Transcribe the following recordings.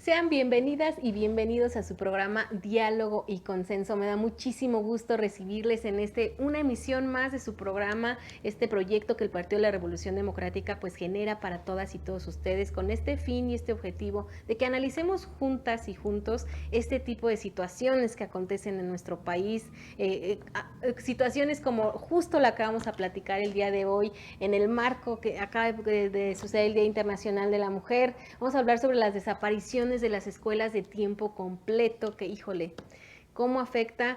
Sean bienvenidas y bienvenidos a su programa Diálogo y Consenso. Me da muchísimo gusto recibirles en una emisión más de su programa, este proyecto que el Partido de la Revolución Democrática pues genera para todas y todos ustedes, con este fin y este objetivo de que analicemos juntas y juntos este tipo de situaciones que acontecen en nuestro país, situaciones como justo la que vamos a platicar el día de hoy en el marco que acaba de suceder el Día Internacional de la Mujer. Vamos a hablar sobre las desapariciones de las escuelas de tiempo completo, que híjole, cómo afecta.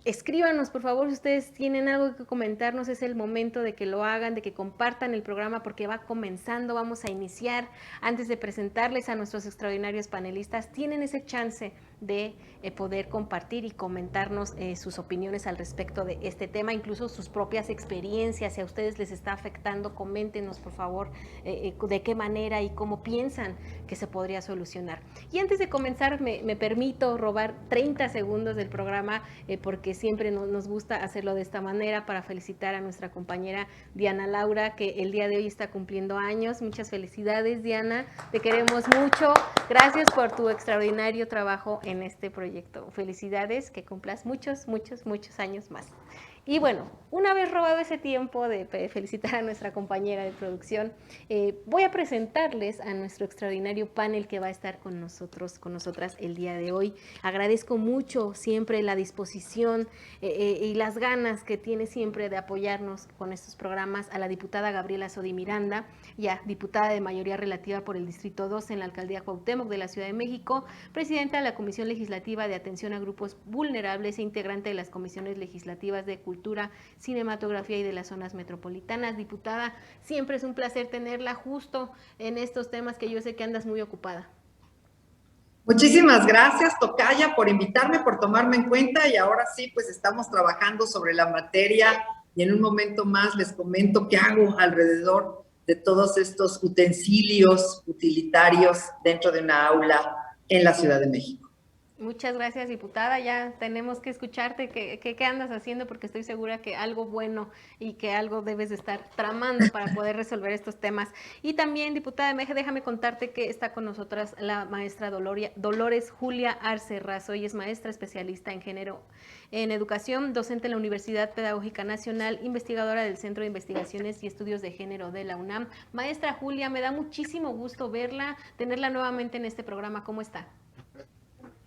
Escríbanos, por favor, si ustedes tienen algo que comentarnos, es el momento de que lo hagan, de que compartan el programa porque va comenzando, vamos a iniciar. Antes de presentarles a nuestros extraordinarios panelistas, tienen ese chance de poder compartir y comentarnos sus opiniones al respecto de este tema, incluso sus propias experiencias. Si a ustedes les está afectando, coméntenos por favor de qué manera y cómo piensan que se podría solucionar. Y antes de comenzar me permito robar 30 segundos del programa porque siempre nos gusta hacerlo de esta manera, para felicitar a nuestra compañera Diana Laura, que el día de hoy está cumpliendo años. Muchas felicidades, Diana, te queremos mucho, gracias por tu extraordinario trabajo en este proyecto. Felicidades, que cumplas muchos años más. Y bueno, una vez robado ese tiempo de felicitar a nuestra compañera de producción, voy a presentarles a nuestro extraordinario panel que va a estar con nosotras el día de hoy. Agradezco mucho siempre la disposición y las ganas que tiene siempre de apoyarnos con estos programas a la diputada Gabriela Sodi Miranda, ya diputada de mayoría relativa por el Distrito 12 en la Alcaldía Cuauhtémoc de la Ciudad de México, presidenta de la Comisión Legislativa de Atención a Grupos Vulnerables e integrante de las comisiones legislativas de Cultura, Cinematografía y de las zonas metropolitanas. Diputada, siempre es un placer tenerla justo en estos temas que yo sé que andas muy ocupada. Muchísimas gracias, Tocaya, por invitarme, por tomarme en cuenta, y ahora sí, pues estamos trabajando sobre la materia y en un momento más les comento qué hago alrededor de todos estos utensilios utilitarios dentro de una aula en la Ciudad de México. Muchas gracias, diputada. Ya tenemos que escucharte qué andas haciendo, porque estoy segura que algo bueno y que algo debes de estar tramando para poder resolver estos temas. Y también, diputada, déjame contarte que está con nosotras la maestra Dolores Julia Arce Razo. Ella es maestra especialista en género en educación, docente en la Universidad Pedagógica Nacional, investigadora del Centro de Investigaciones y Estudios de Género de la UNAM. Maestra Julia, me da muchísimo gusto verla, tenerla nuevamente en este programa. ¿Cómo está?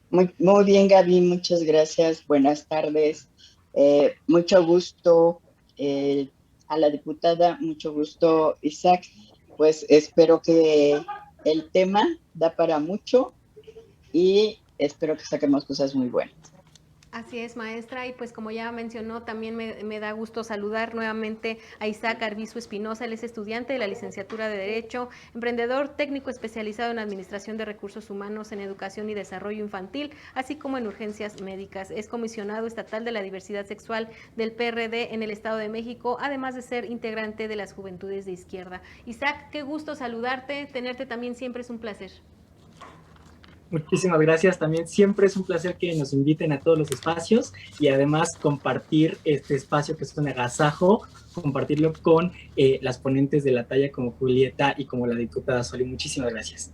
Muy bien, Gaby, muchas gracias. Buenas tardes. Mucho gusto a la diputada, mucho gusto, Isaac. Pues espero que el tema da para mucho y espero que saquemos cosas muy buenas. Así es, maestra, y pues como ya mencionó, también me da gusto saludar nuevamente a Isaac Arbizu Espinosa. Él es estudiante de la licenciatura de Derecho, emprendedor técnico especializado en Administración de Recursos Humanos, en Educación y Desarrollo Infantil, así como en Urgencias Médicas. Es comisionado estatal de la diversidad sexual del PRD en el Estado de México, además de ser integrante de las Juventudes de Izquierda. Isaac, qué gusto saludarte, tenerte también siempre es un placer. Muchísimas gracias. También siempre es un placer que nos inviten a todos los espacios y además compartir este espacio que es un agasajo, compartirlo con las ponentes de la talla como Julieta y como la diputada Soli. Muchísimas gracias.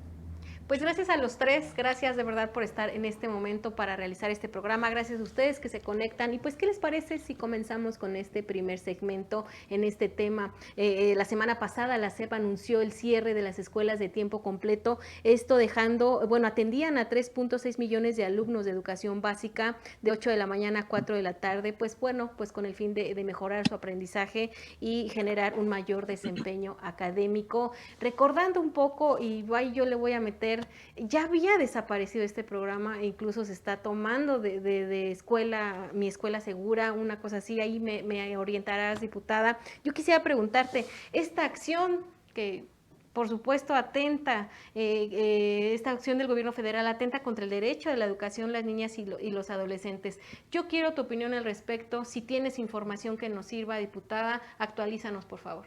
Pues gracias a los tres, gracias de verdad por estar en este momento para realizar este programa, gracias a ustedes que se conectan. Y pues, ¿qué les parece si comenzamos con este primer segmento en este tema? La semana pasada la SEP anunció el cierre de las escuelas de tiempo completo, esto dejando, bueno, atendían a 3.6 millones de alumnos de educación básica de 8 de la mañana a 4 de la tarde, pues bueno, pues con el fin de mejorar su aprendizaje y generar un mayor desempeño académico. Recordando un poco, y yo le voy a meter, ya había desaparecido este programa e incluso se está tomando de escuela, mi escuela segura, una cosa así, ahí me orientarás, diputada. Yo quisiera preguntarte, esta acción que por supuesto atenta, esta acción del gobierno federal atenta contra el derecho de la educación, las niñas y los adolescentes. Yo quiero tu opinión al respecto. Si tienes información que nos sirva, diputada, actualízanos, por favor.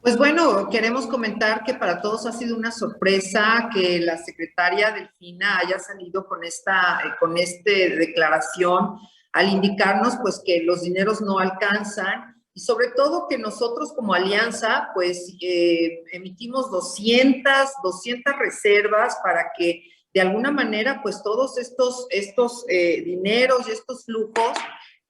Pues bueno, queremos comentar que para todos ha sido una sorpresa que la secretaria Delfina haya salido con este declaración al indicarnos pues que los dineros no alcanzan y sobre todo que nosotros como alianza pues emitimos 200 reservas para que de alguna manera pues todos estos dineros y estos flujos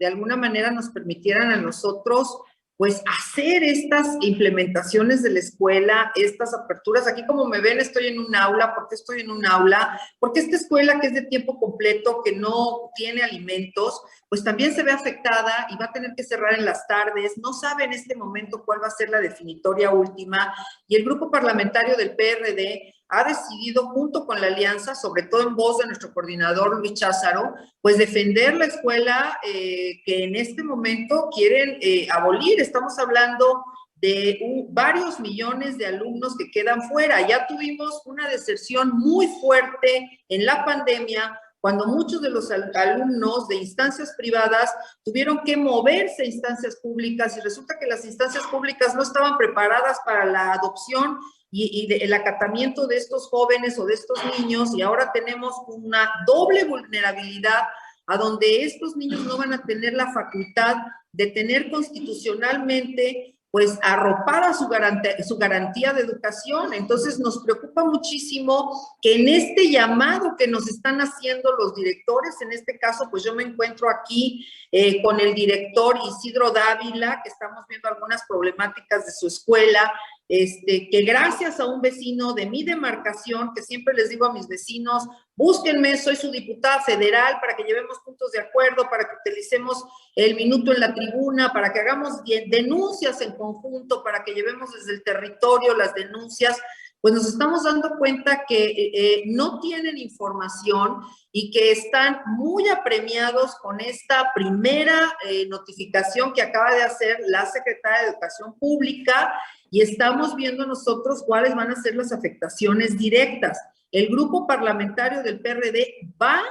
de alguna manera nos permitieran a nosotros pues hacer estas implementaciones de la escuela, estas aperturas. Aquí como me ven, estoy en un aula. ¿Por qué estoy en un aula? Porque esta escuela que es de tiempo completo, que no tiene alimentos, pues también se ve afectada y va a tener que cerrar en las tardes. No sabe en este momento cuál va a ser la definitoria última. Y el grupo parlamentario del PRD ha decidido, junto con la alianza, sobre todo en voz de nuestro coordinador Luis Cházaro, pues defender la escuela que en este momento quieren abolir. Estamos hablando de varios millones de alumnos que quedan fuera. Ya tuvimos una deserción muy fuerte en la pandemia, cuando muchos de los alumnos de instancias privadas tuvieron que moverse a instancias públicas y resulta que las instancias públicas no estaban preparadas para la adopción y el acatamiento de estos jóvenes o de estos niños, y ahora tenemos una doble vulnerabilidad a donde estos niños no van a tener la facultad de tener constitucionalmente pues arropada su garantía de educación. Entonces nos preocupa muchísimo que en este llamado que nos están haciendo los directores, en este caso pues yo me encuentro aquí con el director Isidro Dávila, que estamos viendo algunas problemáticas de su escuela, que gracias a un vecino de mi demarcación, que siempre les digo a mis vecinos, búsquenme, soy su diputada federal, para que llevemos puntos de acuerdo, para que utilicemos el minuto en la tribuna, para que hagamos denuncias en conjunto, para que llevemos desde el territorio las denuncias. Pues nos estamos dando cuenta que no tienen información y que están muy apremiados con esta primera notificación que acaba de hacer la Secretaria de Educación Pública, y estamos viendo nosotros cuáles van a ser las afectaciones directas. El grupo parlamentario del PRD va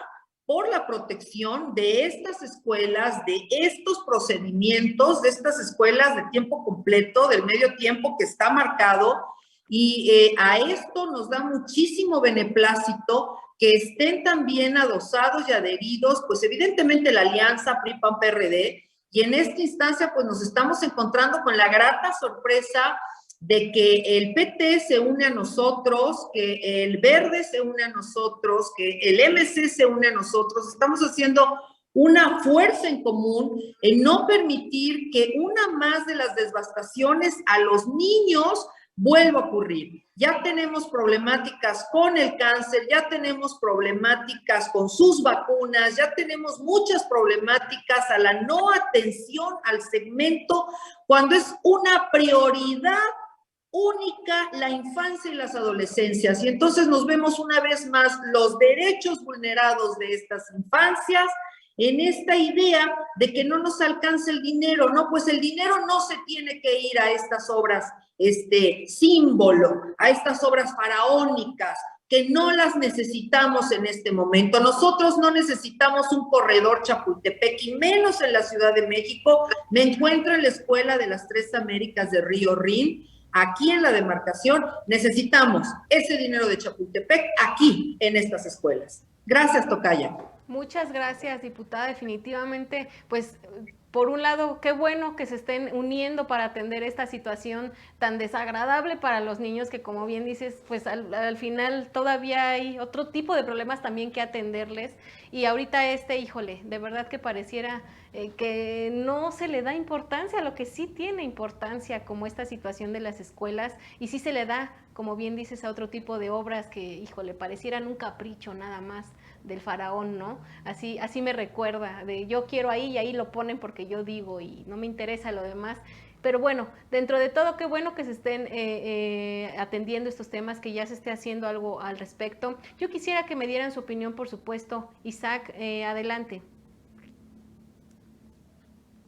por la protección de estas escuelas, de estos procedimientos, de estas escuelas de tiempo completo, del medio tiempo que está marcado, y a esto nos da muchísimo beneplácito que estén también adosados y adheridos, pues evidentemente la alianza PRI-PAN-PRD, y en esta instancia pues nos estamos encontrando con la grata sorpresa de que el PT se une a nosotros, que el Verde se une a nosotros, que el MC se une a nosotros. Estamos haciendo una fuerza en común en no permitir que una más de las devastaciones a los niños vuelva a ocurrir. Ya tenemos problemáticas con el cáncer, ya tenemos problemáticas con sus vacunas, ya tenemos muchas problemáticas a la no atención al segmento cuando es una prioridad única la infancia y las adolescencias. Y entonces nos vemos una vez más los derechos vulnerados de estas infancias en esta idea de que no nos alcanza el dinero. No, pues el dinero no se tiene que ir a estas obras símbolo, a estas obras faraónicas, que no las necesitamos en este momento. Nosotros no necesitamos un corredor Chapultepec, y menos en la Ciudad de México. Me encuentro en la Escuela de las Tres Américas de Río Rin, aquí en la demarcación. Necesitamos ese dinero de Chapultepec aquí en estas escuelas. Gracias, Tocaya. Muchas gracias, diputada. Definitivamente, pues, por un lado, qué bueno que se estén uniendo para atender esta situación tan desagradable para los niños, que como bien dices, pues al final todavía hay otro tipo de problemas también que atenderles. Y ahorita híjole, de verdad que pareciera que no se le da importancia a lo que sí tiene importancia, como esta situación de las escuelas, y sí se le da, como bien dices, a otro tipo de obras que, híjole, parecieran un capricho nada más del faraón, ¿no? Así me recuerda, de yo quiero ahí y ahí lo ponen porque yo digo y no me interesa lo demás. Pero bueno, dentro de todo, qué bueno que se estén atendiendo estos temas, que ya se esté haciendo algo al respecto. Yo quisiera que me dieran su opinión, por supuesto. Isaac, adelante.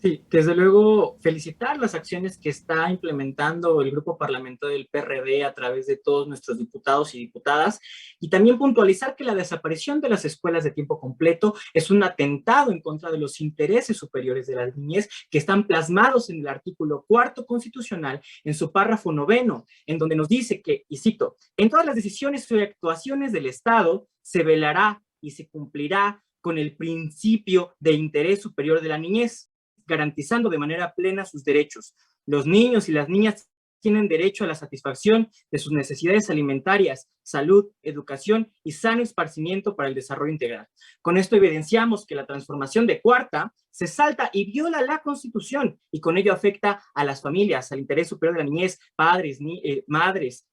Sí, desde luego felicitar las acciones que está implementando el grupo parlamentario del PRD a través de todos nuestros diputados y diputadas, y también puntualizar que la desaparición de las escuelas de tiempo completo es un atentado en contra de los intereses superiores de la niñez que están plasmados en el artículo 4 constitucional en su párrafo 9, en donde nos dice que, y cito, en todas las decisiones y actuaciones del Estado se velará y se cumplirá con el principio de interés superior de la niñez, garantizando de manera plena sus derechos. Los niños y las niñas tienen derecho a la satisfacción de sus necesidades alimentarias, salud, educación y sano esparcimiento para el desarrollo integral. Con esto evidenciamos que la transformación de cuarta se salta y viola la Constitución y con ello afecta a las familias, al interés superior de la niñez, padres, madres,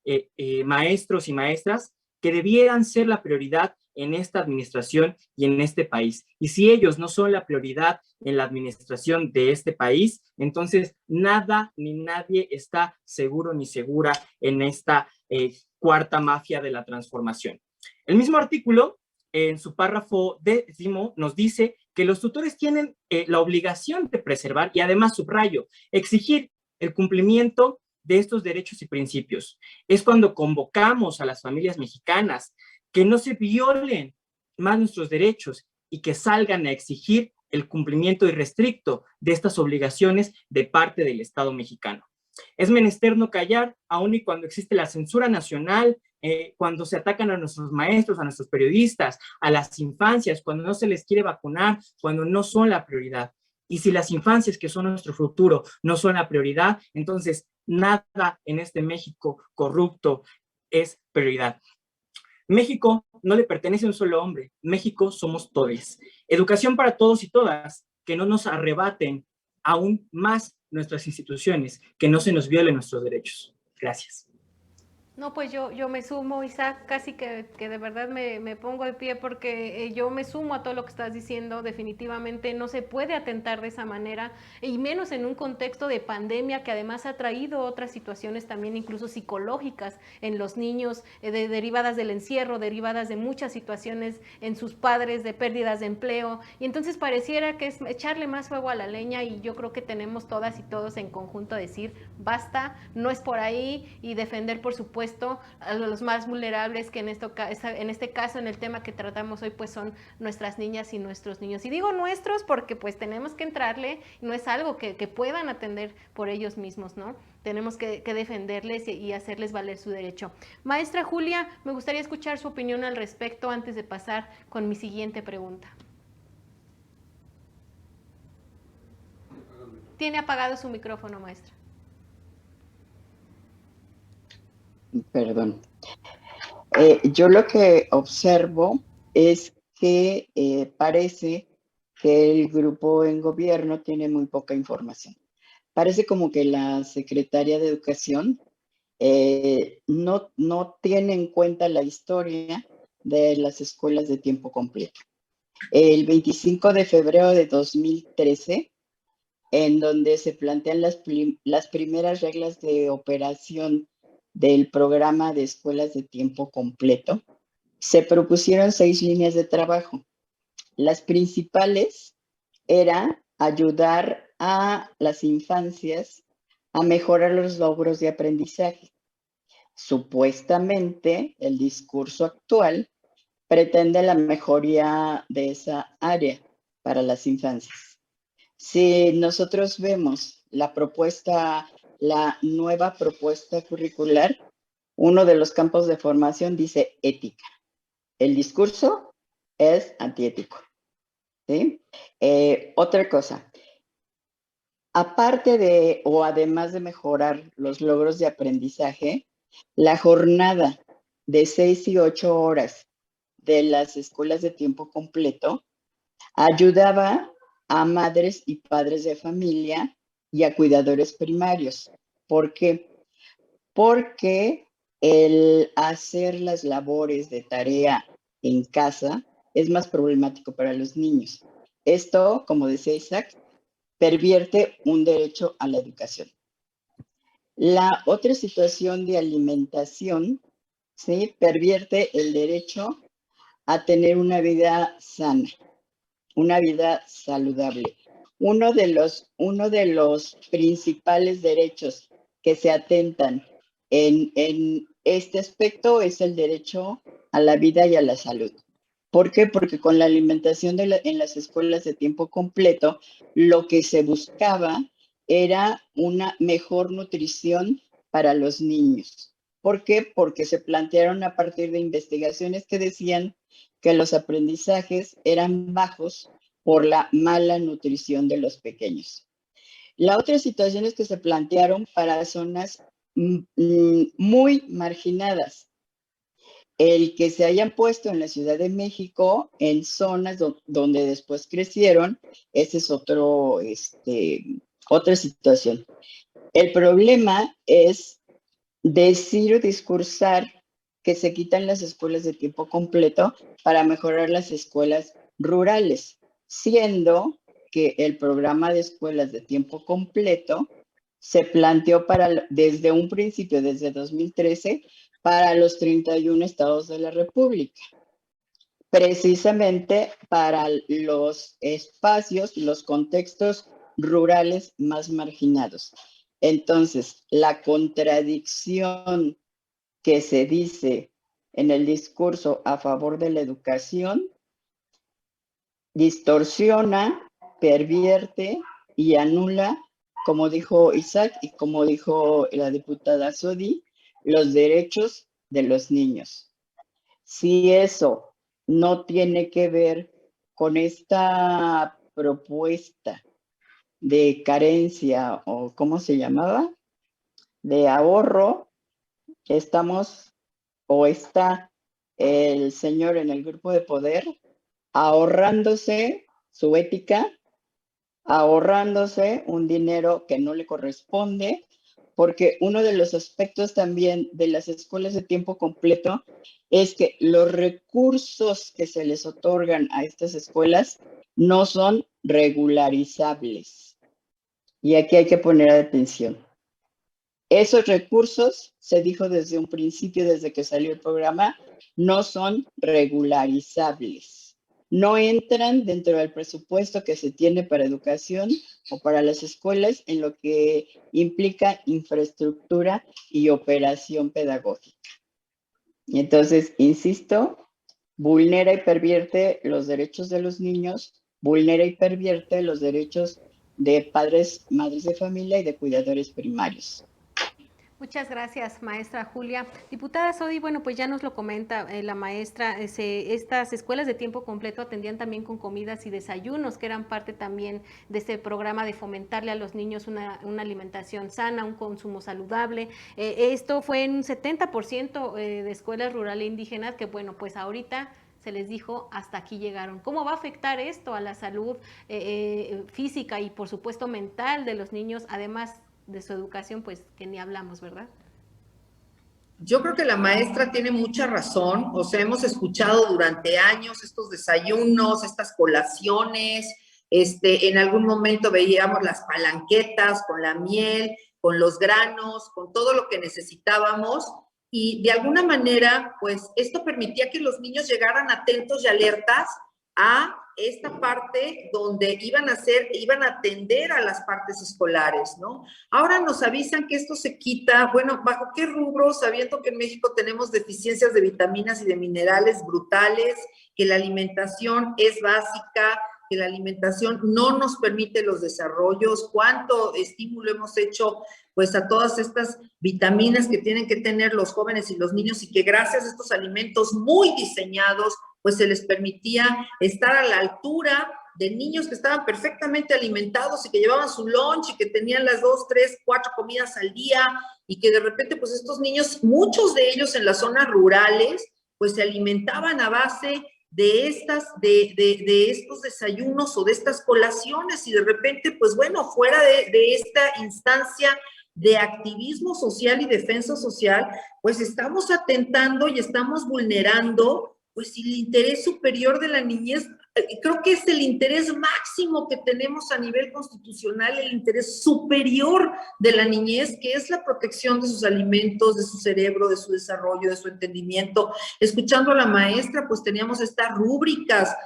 maestros y maestras, que debieran ser la prioridad en esta administración y en este país. Y si ellos no son la prioridad en la administración de este país, entonces nada ni nadie está seguro ni segura en esta cuarta mafia de la transformación. El mismo artículo, en su párrafo 10, nos dice que los tutores tienen la obligación de preservar y además, subrayo, exigir el cumplimiento de estos derechos y principios. Es cuando convocamos a las familias mexicanas que no se violen más nuestros derechos y que salgan a exigir el cumplimiento irrestricto de estas obligaciones de parte del Estado mexicano. Es menester no callar, aun y cuando existe la censura nacional, cuando se atacan a nuestros maestros, a nuestros periodistas, a las infancias, cuando no se les quiere vacunar, cuando no son la prioridad. Y si las infancias, que son nuestro futuro, no son la prioridad, entonces nada en este México corrupto es prioridad. México no le pertenece a un solo hombre, México somos todos. Educación para todos y todas, que no nos arrebaten aún más nuestras instituciones, que no se nos violen nuestros derechos. Gracias. No, pues yo me sumo, Isaac, casi que de verdad me pongo de pie porque yo me sumo a todo lo que estás diciendo. Definitivamente no se puede atentar de esa manera, y menos en un contexto de pandemia que además ha traído otras situaciones también incluso psicológicas en los niños, derivadas del encierro, derivadas de muchas situaciones en sus padres, de pérdidas de empleo, y entonces pareciera que es echarle más fuego a la leña, y yo creo que tenemos todas y todos en conjunto a decir, basta, no es por ahí, y defender, por supuesto, a los más vulnerables, que en este caso, en el tema que tratamos hoy, pues son nuestras niñas y nuestros niños. Y digo nuestros porque pues tenemos que entrarle, no es algo que puedan atender por ellos mismos, ¿no? Tenemos que defenderles y hacerles valer su derecho. Maestra Julia, me gustaría escuchar su opinión al respecto antes de pasar con mi siguiente pregunta. Tiene apagado su micrófono, maestra. Perdón. Yo lo que observo es que parece que el grupo en gobierno tiene muy poca información. Parece como que la Secretaría de Educación no tiene en cuenta la historia de las escuelas de tiempo completo. El 25 de febrero de 2013, en donde se plantean las primeras reglas de operación del programa de escuelas de tiempo completo, se propusieron 6 líneas de trabajo. Las principales era ayudar a las infancias a mejorar los logros de aprendizaje. Supuestamente, el discurso actual pretende la mejoría de esa área para las infancias. Si nosotros vemos la nueva propuesta curricular, uno de los campos de formación dice ética. El discurso es antiético, ¿sí? Otra cosa, aparte de o además de mejorar los logros de aprendizaje, la jornada de 6 y 8 horas de las escuelas de tiempo completo ayudaba a madres y padres de familia y a cuidadores primarios. ¿Por qué? Porque el hacer las labores de tarea en casa es más problemático para los niños. Esto, como decía Isaac, pervierte un derecho a la educación. La otra situación de alimentación, ¿sí?, pervierte el derecho a tener una vida sana, una vida saludable. uno de los principales derechos que se atentan en este aspecto es el derecho a la vida y a la salud. ¿Por qué? Porque con la alimentación en las escuelas de tiempo completo, lo que se buscaba era una mejor nutrición para los niños. ¿Por qué? Porque se plantearon a partir de investigaciones que decían que los aprendizajes eran bajos por la mala nutrición de los pequeños. La otra situación es que se plantearon para zonas muy marginadas. El que se hayan puesto en la Ciudad de México, en zonas donde después crecieron, esa es otra situación. El problema es decir o discursar que se quitan las escuelas de tiempo completo para mejorar las escuelas rurales, siendo que el programa de escuelas de tiempo completo se planteó desde un principio, desde 2013, para los 31 estados de la República, precisamente para los espacios, los contextos rurales más marginados. Entonces, la contradicción que se dice en el discurso a favor de la educación distorsiona, pervierte y anula, como dijo Isaac y como dijo la diputada Sodi, los derechos de los niños. Si eso no tiene que ver con esta propuesta de carencia o ¿cómo se llamaba? De ahorro, estamos o está el señor en el grupo de poder ahorrándose su ética, ahorrándose un dinero que no le corresponde, porque uno de los aspectos también de las escuelas de tiempo completo es que los recursos que se les otorgan a estas escuelas no son regularizables. Y aquí hay que poner atención. Esos recursos, se dijo desde un principio, desde que salió el programa, no son regularizables. No entran dentro del presupuesto que se tiene para educación o para las escuelas en lo que implica infraestructura y operación pedagógica. Y entonces, insisto, vulnera y pervierte los derechos de los niños, vulnera y pervierte los derechos de padres, madres de familia y de cuidadores primarios. Muchas gracias, maestra Julia. Diputada Sodi, bueno, pues ya nos lo comenta la maestra, estas escuelas de tiempo completo atendían también con comidas y desayunos, que eran parte también de este programa de fomentarle a los niños una alimentación sana, un consumo saludable. Esto fue en un 70% de escuelas rurales indígenas, que bueno, pues ahorita se les dijo hasta aquí llegaron. ¿Cómo va a afectar esto a la salud física y por supuesto mental de los niños, además de su educación, pues que ni hablamos, ¿verdad? Yo creo que la maestra tiene mucha razón, o sea, hemos escuchado durante años estos desayunos, estas colaciones, en algún momento veíamos las palanquetas con la miel, con los granos, con todo lo que necesitábamos, y de alguna manera, pues esto permitía que los niños llegaran atentos y alertas a esta parte donde iban a atender a las partes escolares, ¿no? Ahora nos avisan que esto se quita, bueno, ¿bajo qué rubro? Sabiendo que en México tenemos deficiencias de vitaminas y de minerales brutales, que la alimentación es básica, que la alimentación no nos permite los desarrollos, cuánto estímulo hemos hecho pues a todas estas vitaminas que tienen que tener los jóvenes y los niños y que gracias a estos alimentos muy diseñados pues se les permitía estar a la altura de niños que estaban perfectamente alimentados y que llevaban su lunch y que tenían las 2, 3, 4 comidas al día y que de repente pues estos niños, muchos de ellos en las zonas rurales, pues se alimentaban a base de estos desayunos o de estas colaciones y de repente pues bueno, fuera de esta instancia de activismo social y defensa social, pues estamos atentando y estamos vulnerando pues el interés superior de la niñez creo que es el interés máximo que tenemos a nivel constitucional, el interés superior de la niñez, que es la protección de sus alimentos, de su cerebro, de su desarrollo, de su entendimiento. Escuchando a la maestra, pues teníamos estas rúbricas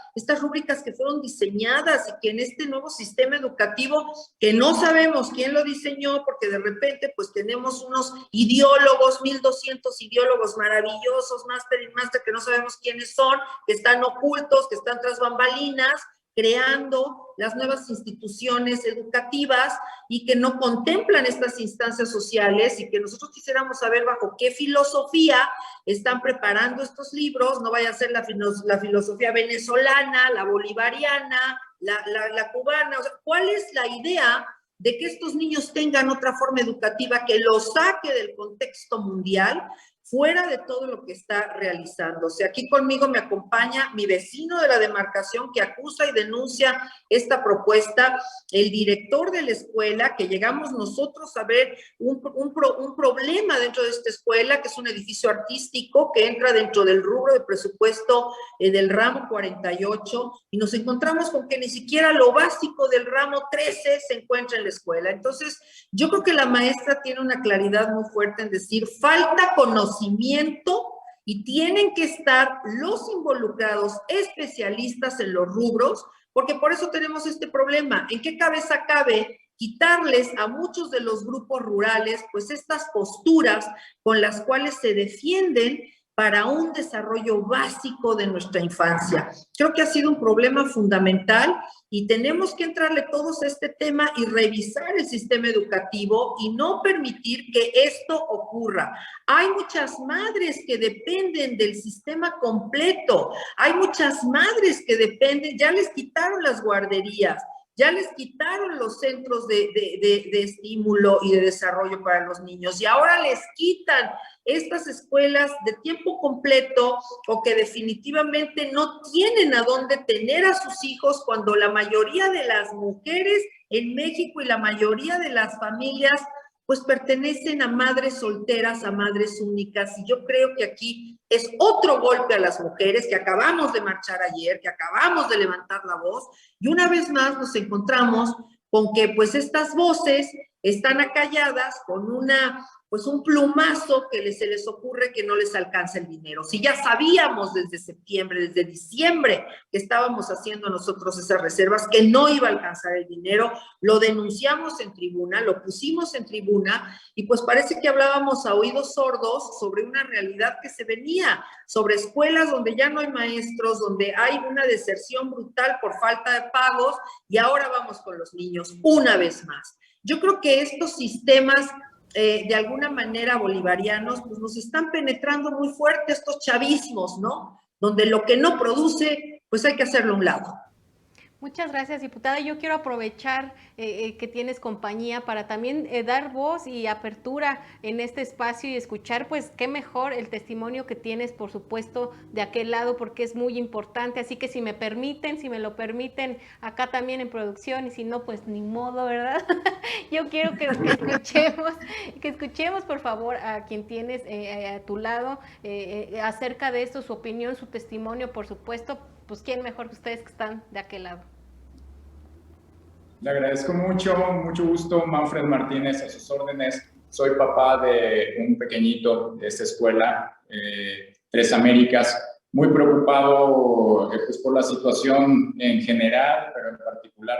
que fueron diseñadas y que en este nuevo sistema educativo, que no sabemos quién lo diseñó, porque de repente pues tenemos unos ideólogos, 1200 ideólogos maravillosos, máster y máster, que no sabemos quiénes son, que están ocultos, que están tras bambalinas, creando las nuevas instituciones educativas y que no contemplan estas instancias sociales, y que nosotros quisiéramos saber bajo qué filosofía están preparando estos libros. No vaya a ser la filosofía venezolana, la bolivariana, la cubana. O sea, ¿cuál es la idea de que estos niños tengan otra forma educativa que los saque del contexto mundial, fuera de todo lo que está realizándose? Aquí conmigo me acompaña mi vecino de la demarcación, que acusa y denuncia esta propuesta, el director de la escuela, que llegamos nosotros a ver un problema dentro de esta escuela, que es un edificio artístico que entra dentro del rubro de presupuesto del ramo 48, y nos encontramos con que ni siquiera lo básico del ramo 13 se encuentra en la escuela. Entonces, yo creo que la maestra tiene una claridad muy fuerte en decir, falta conocimiento, y tienen que estar los involucrados especialistas en los rubros, porque por eso tenemos este problema. ¿En qué cabeza cabe quitarles a muchos de los grupos rurales pues estas posturas con las cuales se defienden para un desarrollo básico de nuestra infancia? Creo que ha sido un problema fundamental y tenemos que entrarle todos a este tema y revisar el sistema educativo y no permitir que esto ocurra. Hay muchas madres que dependen del sistema completo, hay muchas madres que dependen, ya les quitaron las guarderías, ya les quitaron los centros de estímulo y de desarrollo para los niños, y ahora les quitan estas escuelas de tiempo completo, o que definitivamente no tienen a dónde tener a sus hijos, cuando la mayoría de las mujeres en México y la mayoría de las familias pues pertenecen a madres solteras, a madres únicas. Y yo creo que aquí es otro golpe a las mujeres, que acabamos de marchar ayer, que acabamos de levantar la voz, y una vez más nos encontramos con que pues estas voces están acalladas con un plumazo que se les ocurre que no les alcanza el dinero. Si ya sabíamos desde septiembre, desde diciembre, que estábamos haciendo nosotros esas reservas, que no iba a alcanzar el dinero, lo denunciamos en tribuna, lo pusimos en tribuna, y pues parece que hablábamos a oídos sordos sobre una realidad que se venía, sobre escuelas donde ya no hay maestros, donde hay una deserción brutal por falta de pagos, y ahora vamos con los niños una vez más. Yo creo que estos sistemas de alguna manera bolivarianos, pues nos están penetrando muy fuerte, estos chavismos, ¿no? Donde lo que no produce, pues hay que hacerlo a un lado. Muchas gracias, diputada. Yo quiero aprovechar que tienes compañía para también dar voz y apertura en este espacio y escuchar, pues, qué mejor el testimonio que tienes, por supuesto, de aquel lado, porque es muy importante. Así que si me lo permiten, acá también en producción, y si no, pues ni modo, ¿verdad? Yo quiero que escuchemos, por favor, a quien tienes a tu lado acerca de esto, su opinión, su testimonio, por supuesto. Pues quién mejor que ustedes que están de aquel lado. Le agradezco mucho gusto, Manfred Martínez, a sus órdenes. Soy papá de un pequeñito de esta escuela, Tres Américas, muy preocupado pues, por la situación en general, pero en particular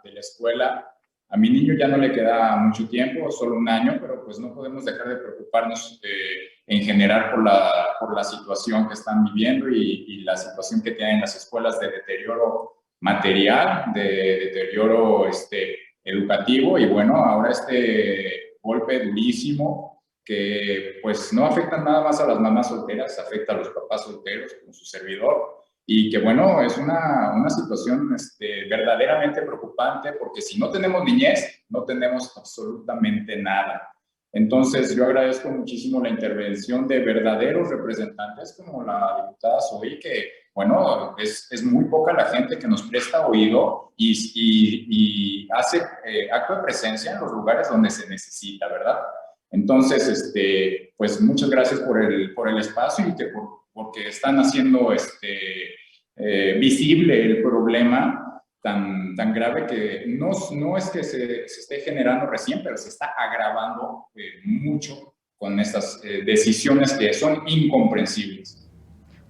de la escuela. A mi niño ya no le queda mucho tiempo, solo un año, pero pues no podemos dejar de preocuparnos en general por la situación que están viviendo y la situación que tienen las escuelas de deterioro material, de deterioro educativo, y bueno, ahora este golpe durísimo que pues no afecta nada más a las mamás solteras, afecta a los papás solteros como su servidor, y que bueno, es una situación verdaderamente preocupante, porque si no tenemos niñez, no tenemos absolutamente nada. Entonces, yo agradezco muchísimo la intervención de verdaderos representantes como la diputada Zoe, que, bueno, es muy poca la gente que nos presta oído y hace acto de presencia en los lugares donde se necesita, ¿verdad? Entonces, pues muchas gracias por el espacio y porque están haciendo visible el problema tan grave que no es que se esté generando recién, pero se está agravando mucho con estas decisiones que son incomprensibles.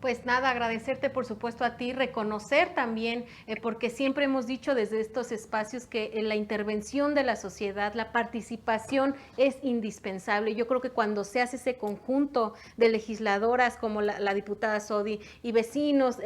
Pues nada, agradecerte por supuesto a ti, reconocer también, porque siempre hemos dicho desde estos espacios que la intervención de la sociedad, la participación es indispensable. Yo creo que cuando se hace ese conjunto de legisladoras como la diputada Sodi y vecinos,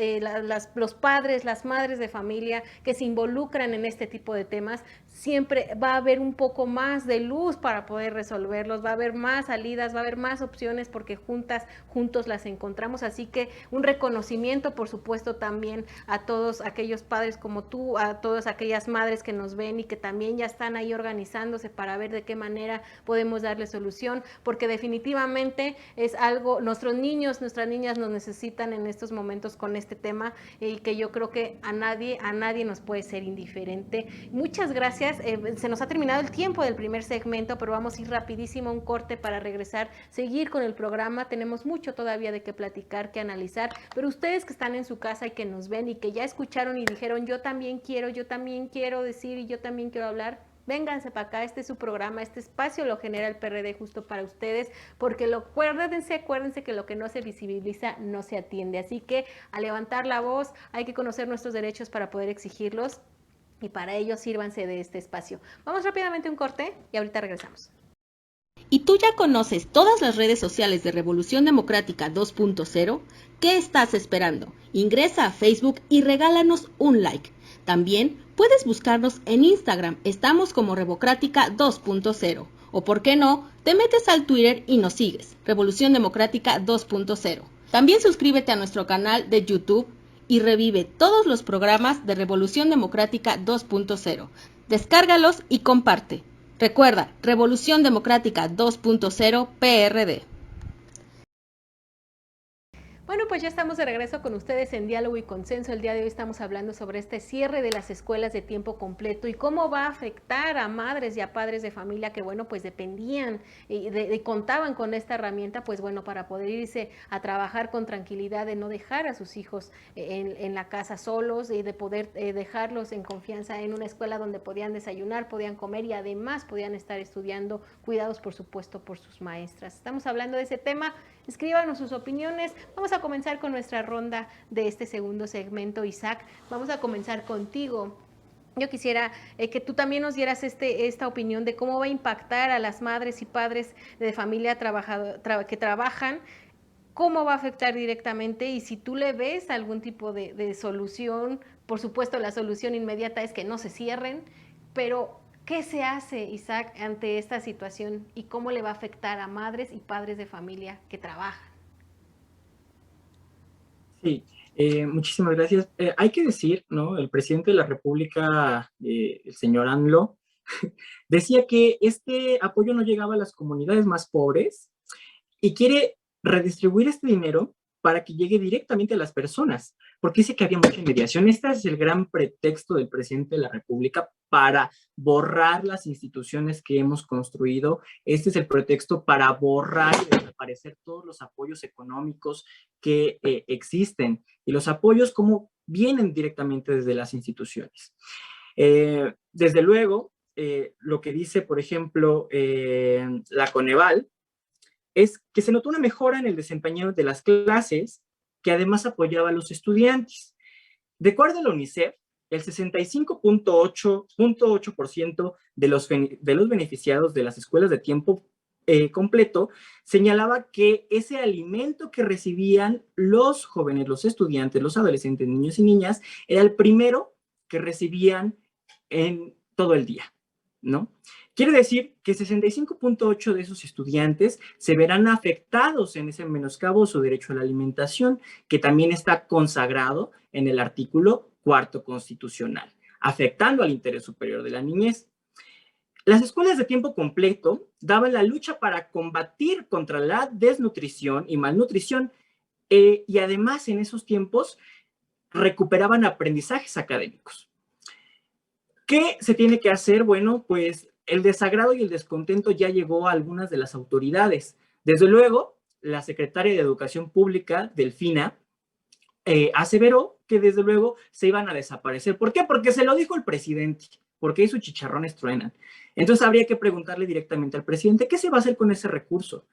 los padres, las madres de familia que se involucran en este tipo de temas, siempre va a haber un poco más de luz para poder resolverlos, va a haber más salidas, va a haber más opciones porque juntos las encontramos. Así que un reconocimiento, por supuesto, también a todos aquellos padres como tú, a todas aquellas madres que nos ven y que también ya están ahí organizándose para ver de qué manera podemos darle solución, porque definitivamente es algo, nuestros niños, nuestras niñas nos necesitan en estos momentos con este tema y que yo creo que a nadie nos puede ser indiferente. Muchas gracias. Se nos ha terminado el tiempo del primer segmento, pero vamos a ir rapidísimo a un corte para regresar, seguir con el programa. Tenemos mucho todavía de qué platicar, que analizar, pero ustedes que están en su casa y que nos ven y que ya escucharon y dijeron yo también quiero decir y yo también quiero hablar, vénganse para acá. Este es su programa, este espacio lo genera el PRD justo para ustedes, porque acuérdense que lo que no se visibiliza no se atiende. Así que a levantar la voz, hay que conocer nuestros derechos para poder exigirlos. Y para ello sírvanse de este espacio. Vamos rápidamente a un corte y ahorita regresamos. ¿Y tú ya conoces todas las redes sociales de Revolución Democrática 2.0? ¿Qué estás esperando? Ingresa a Facebook y regálanos un like. También puedes buscarnos en Instagram, estamos como Revocrática 2.0. O por qué no, te metes al Twitter y nos sigues, Revolución Democrática 2.0. También suscríbete a nuestro canal de YouTube y revive todos los programas de Revolución Democrática 2.0. Descárgalos y comparte. Recuerda, Revolución Democrática 2.0 PRD. Bueno, pues ya estamos de regreso con ustedes en Diálogo y Consenso. El día de hoy estamos hablando sobre este cierre de las escuelas de tiempo completo y cómo va a afectar a madres y a padres de familia que, bueno, pues dependían y contaban con esta herramienta, pues bueno, para poder irse a trabajar con tranquilidad, de no dejar a sus hijos en la casa solos y de poder dejarlos en confianza en una escuela donde podían desayunar, podían comer y además podían estar estudiando, cuidados por supuesto por sus maestras. Estamos hablando de ese tema. Escríbanos sus opiniones. Vamos a comenzar con nuestra ronda de este segundo segmento. Isaac, vamos a comenzar contigo. Yo quisiera que tú también nos dieras esta opinión de cómo va a impactar a las madres y padres de familia que trabajan, cómo va a afectar directamente y si tú le ves algún tipo de solución. Por supuesto, la solución inmediata es que no se cierren, pero ¿qué se hace, Isaac, ante esta situación y cómo le va a afectar a madres y padres de familia que trabajan? Sí, muchísimas gracias. Hay que decir, ¿no? El presidente de la República, el señor AMLO, decía que este apoyo no llegaba a las comunidades más pobres y quiere redistribuir este dinero para que llegue directamente a las personas, porque dice que había mucha mediación. Este es el gran pretexto del presidente de la República para borrar las instituciones que hemos construido. Este es el pretexto para borrar y desaparecer todos los apoyos económicos que existen y los apoyos como vienen directamente desde las instituciones. Desde luego, lo que dice, por ejemplo, la Coneval, es que se notó una mejora en el desempeño de las clases, que además apoyaba a los estudiantes. De acuerdo a la UNICEF, el 65.8% de los beneficiados de las escuelas de tiempo completo señalaba que ese alimento que recibían los jóvenes, los estudiantes, los adolescentes, niños y niñas, era el primero que recibían en todo el día, ¿no? Quiere decir que 65.8 de esos estudiantes se verán afectados en ese menoscabo su derecho a la alimentación, que también está consagrado en el artículo 4º constitucional, afectando al interés superior de la niñez. Las escuelas de tiempo completo daban la lucha para combatir contra la desnutrición y malnutrición, y además en esos tiempos recuperaban aprendizajes académicos. ¿Qué se tiene que hacer? Bueno, pues el desagrado y el descontento ya llegó a algunas de las autoridades. Desde luego, la secretaria de Educación Pública, Delfina, aseveró que desde luego se iban a desaparecer. ¿Por qué? Porque se lo dijo el presidente, porque ahí sus chicharrones truenan. Entonces habría que preguntarle directamente al presidente, ¿qué se va a hacer con ese recurso?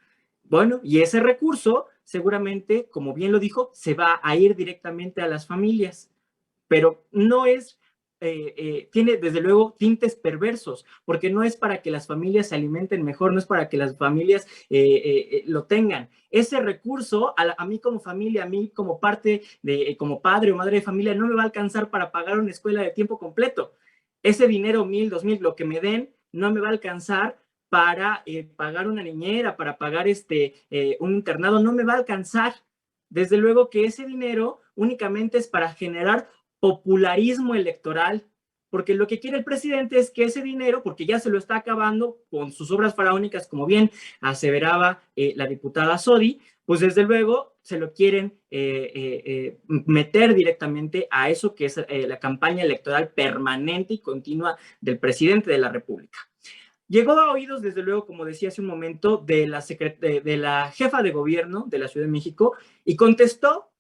Bueno, y ese recurso seguramente, como bien lo dijo, se va a ir directamente a las familias, pero no es, tiene desde luego tintes perversos, porque no es para que las familias se alimenten mejor, no es para que las familias lo tengan. Ese recurso, a mí como familia, a mí como parte de, como padre o madre de familia, no me va a alcanzar para pagar una escuela de tiempo completo. Ese dinero, 1,000, 2,000, lo que me den, no me va a alcanzar para pagar una niñera, para pagar un internado, no me va a alcanzar. Desde luego que ese dinero únicamente es para generar popularismo electoral, porque lo que quiere el presidente es que ese dinero, porque ya se lo está acabando con sus obras faraónicas, como bien aseveraba la diputada Sodi, pues desde luego se lo quieren meter directamente a eso que es la campaña electoral permanente y continua del presidente de la República. Llegó a oídos, desde luego, como decía hace un momento, de la jefa de gobierno de la Ciudad de México y contestó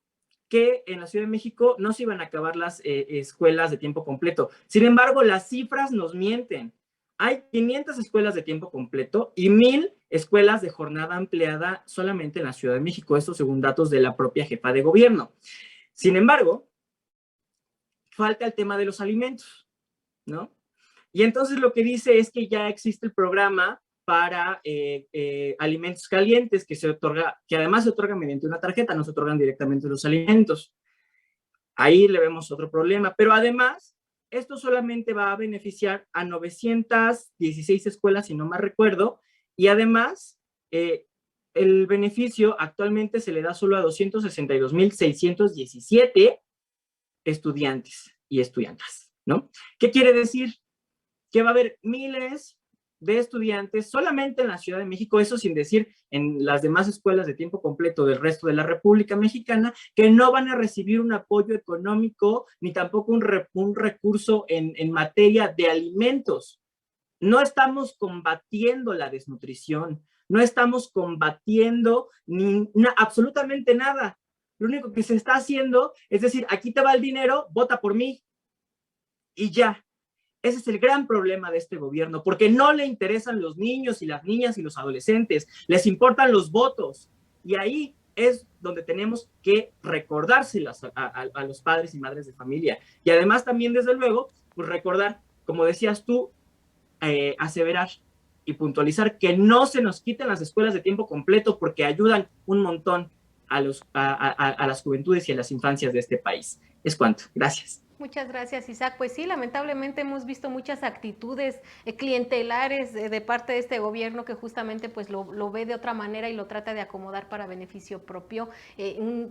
que en la Ciudad de México no se iban a acabar las escuelas de tiempo completo. Sin embargo, las cifras nos mienten. Hay 500 escuelas de tiempo completo y 1,000 escuelas de jornada ampliada solamente en la Ciudad de México, esto según datos de la propia jefa de gobierno. Sin embargo, falta el tema de los alimentos, ¿no? Y entonces lo que dice es que ya existe el programa para alimentos calientes que se otorga, que además se otorga mediante una tarjeta, no se otorgan directamente los alimentos. Ahí le vemos otro problema, pero además esto solamente va a beneficiar a 916 escuelas, si no mal recuerdo, y además el beneficio actualmente se le da solo a 262,617 estudiantes y estudiantas, ¿no? ¿Qué quiere decir? Que va a haber miles de estudiantes solamente en la Ciudad de México, eso sin decir en las demás escuelas de tiempo completo del resto de la República Mexicana, que no van a recibir un apoyo económico ni tampoco un recurso en materia de alimentos. No estamos combatiendo la desnutrición, no estamos combatiendo absolutamente nada. Lo único que se está haciendo es decir, aquí te va el dinero, vota por mí y ya. Ese es el gran problema de este gobierno, porque no le interesan los niños y las niñas y los adolescentes, les importan los votos. Y ahí es donde tenemos que recordárselas a los padres y madres de familia. Y además también, desde luego, pues recordar, como decías tú, aseverar y puntualizar que no se nos quiten las escuelas de tiempo completo porque ayudan un montón a las juventudes y a las infancias de este país. Es cuanto. Gracias. Muchas gracias, Isaac. Pues sí, lamentablemente hemos visto muchas actitudes clientelares de parte de este gobierno que justamente pues lo ve de otra manera y lo trata de acomodar para beneficio propio.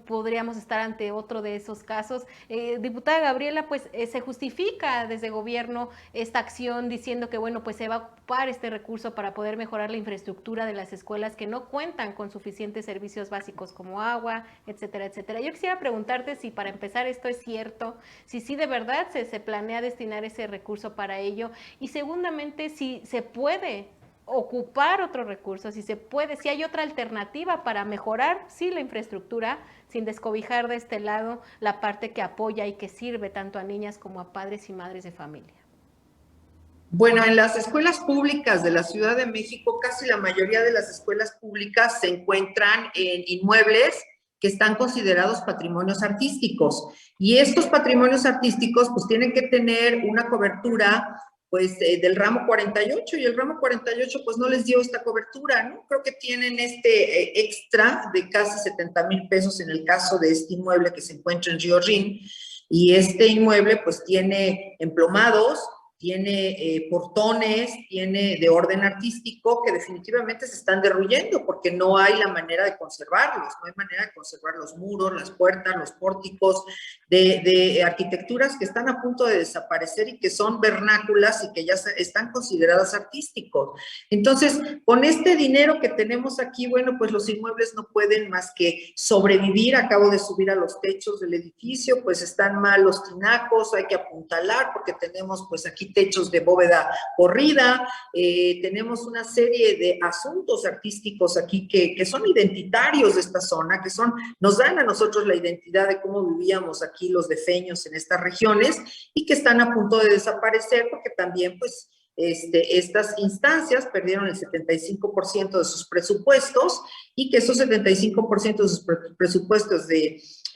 Podríamos estar ante otro de esos casos. Diputada Gabriela, pues se justifica desde gobierno esta acción diciendo que bueno, pues se va a ocupar este recurso para poder mejorar la infraestructura de las escuelas que no cuentan con suficientes servicios básicos como agua, etcétera, etcétera. Yo quisiera preguntarte si para empezar esto es cierto, si sí de verdad se planea destinar ese recurso para ello, y segundamente si se puede ocupar otro recurso, si hay otra alternativa para mejorar, sí, la infraestructura, sin descobijar de este lado la parte que apoya y que sirve tanto a niñas como a padres y madres de familia. Bueno, en las escuelas públicas de la Ciudad de México, casi la mayoría de las escuelas públicas se encuentran en inmuebles que están considerados patrimonios artísticos. Y estos patrimonios artísticos pues tienen que tener una cobertura pues del ramo 48 y el ramo 48 pues no les dio esta cobertura, ¿no? Creo que tienen extra de casi 70,000 pesos en el caso de este inmueble que se encuentra en Río Rin, y este inmueble pues tiene emplomados, tiene portones, tiene de orden artístico que definitivamente se están derruyendo porque no hay la manera de conservarlos, no hay manera de conservar los muros, las puertas, los pórticos, de arquitecturas que están a punto de desaparecer y que son vernáculas y que ya están consideradas artísticos. Entonces, con este dinero que tenemos aquí, bueno, pues los inmuebles no pueden más que sobrevivir. Acabo de subir a los techos del edificio, pues están mal los tinacos, hay que apuntalar porque tenemos pues aquí techos de bóveda corrida, tenemos una serie de asuntos artísticos aquí que son identitarios de esta zona, nos dan a nosotros la identidad de cómo vivíamos aquí los defeños en estas regiones y que están a punto de desaparecer porque también pues estas instancias perdieron el 75% de sus presupuestos y que esos 75% de sus presupuestos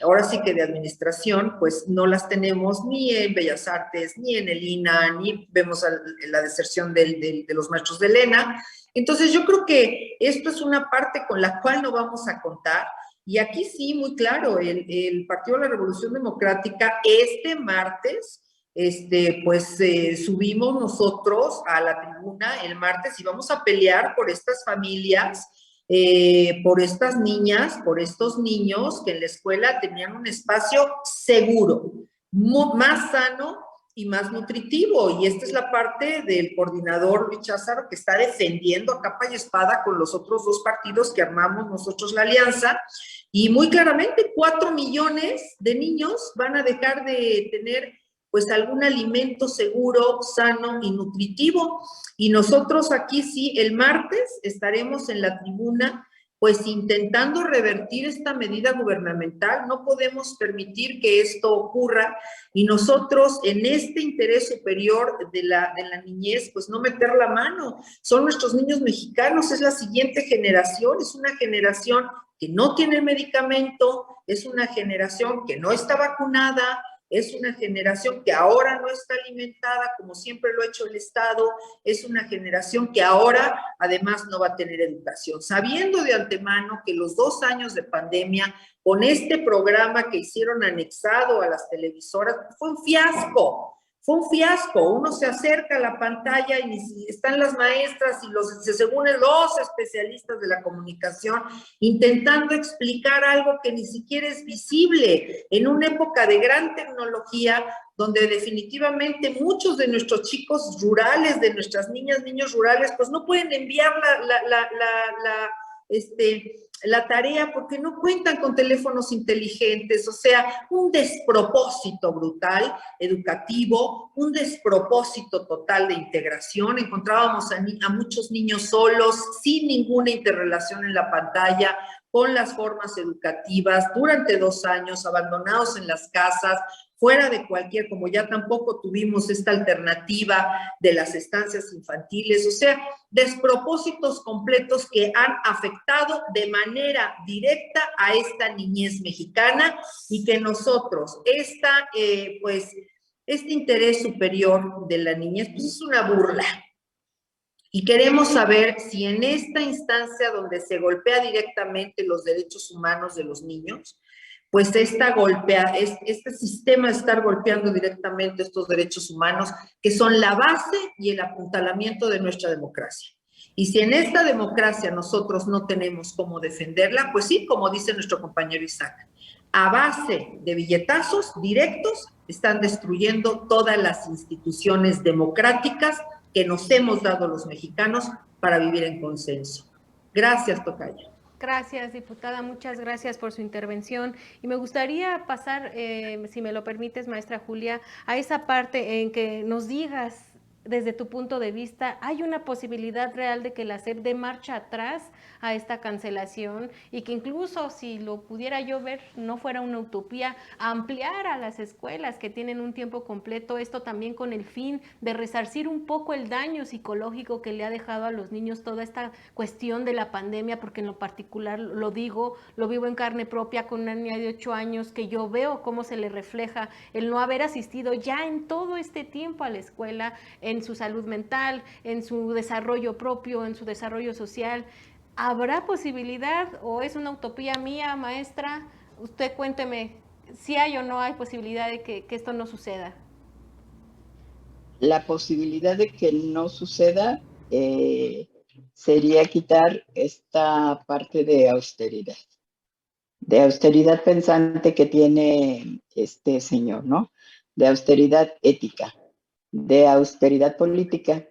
ahora sí que de administración, pues no las tenemos ni en Bellas Artes, ni en el INA, ni vemos la deserción de los maestros de Elena. Entonces yo creo que esto es una parte con la cual no vamos a contar. Y aquí sí, muy claro, el Partido de la Revolución Democrática este martes, subimos nosotros a la tribuna el martes y vamos a pelear por estas familias, por estas niñas, por estos niños que en la escuela tenían un espacio seguro, más sano y más nutritivo. Y esta es la parte del coordinador Luis Cházaro que está defendiendo a capa y espada con los otros dos partidos que armamos nosotros la alianza. Y muy claramente 4 millones de niños van a dejar de tener pues algún alimento seguro, sano y nutritivo. Y nosotros aquí sí, el martes estaremos en la tribuna, pues intentando revertir esta medida gubernamental. No podemos permitir que esto ocurra y nosotros en este interés superior de la niñez, pues no meter la mano. Son nuestros niños mexicanos, es la siguiente generación, es una generación que no tiene medicamento, es una generación que no está vacunada, es una generación que ahora no está alimentada como siempre lo ha hecho el Estado, es una generación que ahora además no va a tener educación, sabiendo de antemano que los 2 años de pandemia con este programa que hicieron anexado a las televisoras fue un fiasco. Fue un fiasco, uno se acerca a la pantalla y están las maestras y según los especialistas de la comunicación intentando explicar algo que ni siquiera es visible en una época de gran tecnología donde definitivamente muchos de nuestros chicos rurales, de nuestras niñas, niños rurales, pues no pueden enviar la tarea porque no cuentan con teléfonos inteligentes, o sea, un despropósito brutal educativo, un despropósito total de integración. Encontrábamos a muchos niños solos, sin ninguna interrelación en la pantalla, con las formas educativas, durante 2 años, abandonados en las casas, fuera de cualquier, como ya tampoco tuvimos esta alternativa de las estancias infantiles, o sea, despropósitos completos que han afectado de manera directa a esta niñez mexicana y que nosotros, este interés superior de la niñez, pues es una burla. Y queremos saber si en esta instancia donde se golpea directamente los derechos humanos de los niños, pues este sistema de estar golpeando directamente estos derechos humanos, que son la base y el apuntalamiento de nuestra democracia. Y si en esta democracia nosotros no tenemos cómo defenderla, pues sí, como dice nuestro compañero Isaac, a base de billetazos directos están destruyendo todas las instituciones democráticas que nos hemos dado los mexicanos para vivir en consenso. Gracias, Tocayo. Gracias, diputada, muchas gracias por su intervención. Y me gustaría pasar, si me lo permites, maestra Julia, a esa parte en que nos digas, desde tu punto de vista, ¿hay una posibilidad real de que la SEP dé marcha atrás a esta cancelación y que incluso, si lo pudiera yo ver, no fuera una utopía, ampliar a las escuelas que tienen un tiempo completo, esto también con el fin de resarcir un poco el daño psicológico que le ha dejado a los niños toda esta cuestión de la pandemia? Porque en lo particular, lo vivo en carne propia con una niña de 8 años que yo veo cómo se le refleja el no haber asistido ya en todo este tiempo a la escuela, en su salud mental, en su desarrollo propio, en su desarrollo social. ¿Habrá posibilidad o es una utopía mía, maestra? Usted cuénteme si hay o no hay posibilidad de que esto no suceda. La posibilidad de que no suceda sería quitar esta parte de austeridad pensante que tiene este señor, ¿no? De austeridad ética, de austeridad política,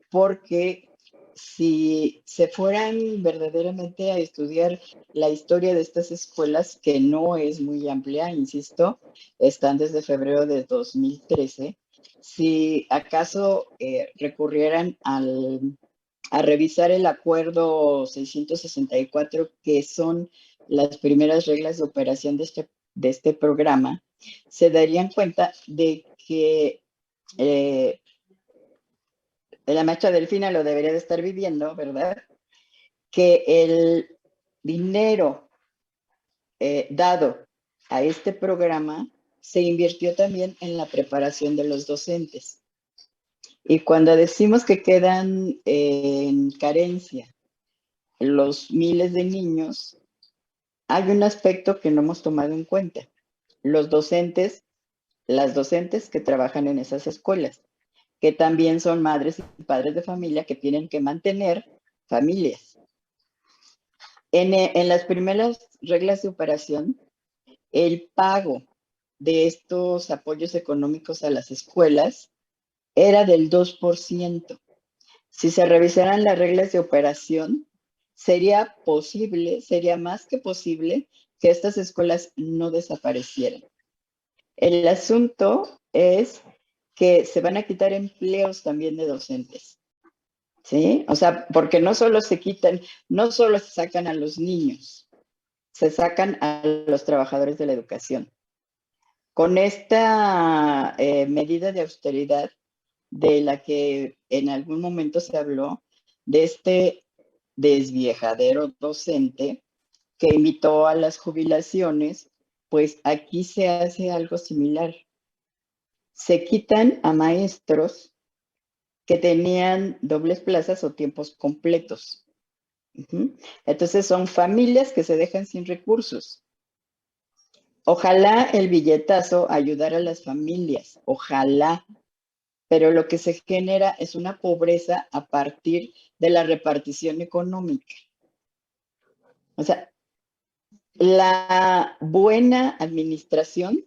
porque si se fueran verdaderamente a estudiar la historia de estas escuelas, que no es muy amplia, insisto, están desde febrero de 2013, si acaso recurrieran a revisar el acuerdo 664, que son las primeras reglas de operación de este programa, se darían cuenta de que la maestra Delfina lo debería de estar viviendo, ¿verdad? Que el dinero dado a este programa se invirtió también en la preparación de los docentes. Y cuando decimos que quedan en carencia los miles de niños, hay un aspecto que no hemos tomado en cuenta. Los docentes, las docentes que trabajan en esas escuelas, que también son madres y padres de familia que tienen que mantener familias. En las primeras reglas de operación, el pago de estos apoyos económicos a las escuelas era del 2%. Si se revisaran las reglas de operación, sería posible, sería más que posible que estas escuelas no desaparecieran. El asunto es que se van a quitar empleos también de docentes, ¿sí? O sea, porque no solo se quitan, no solo se sacan a los niños, se sacan a los trabajadores de la educación. Con esta medida de austeridad de la que en algún momento se habló, de este desviejadero docente que invitó a las jubilaciones, pues aquí se hace algo similar. Se quitan a maestros que tenían dobles plazas o tiempos completos. Entonces son familias que se dejan sin recursos. Ojalá el billetazo ayudara a las familias, ojalá, pero lo que se genera es una pobreza a partir de la repartición económica. O sea, la buena administración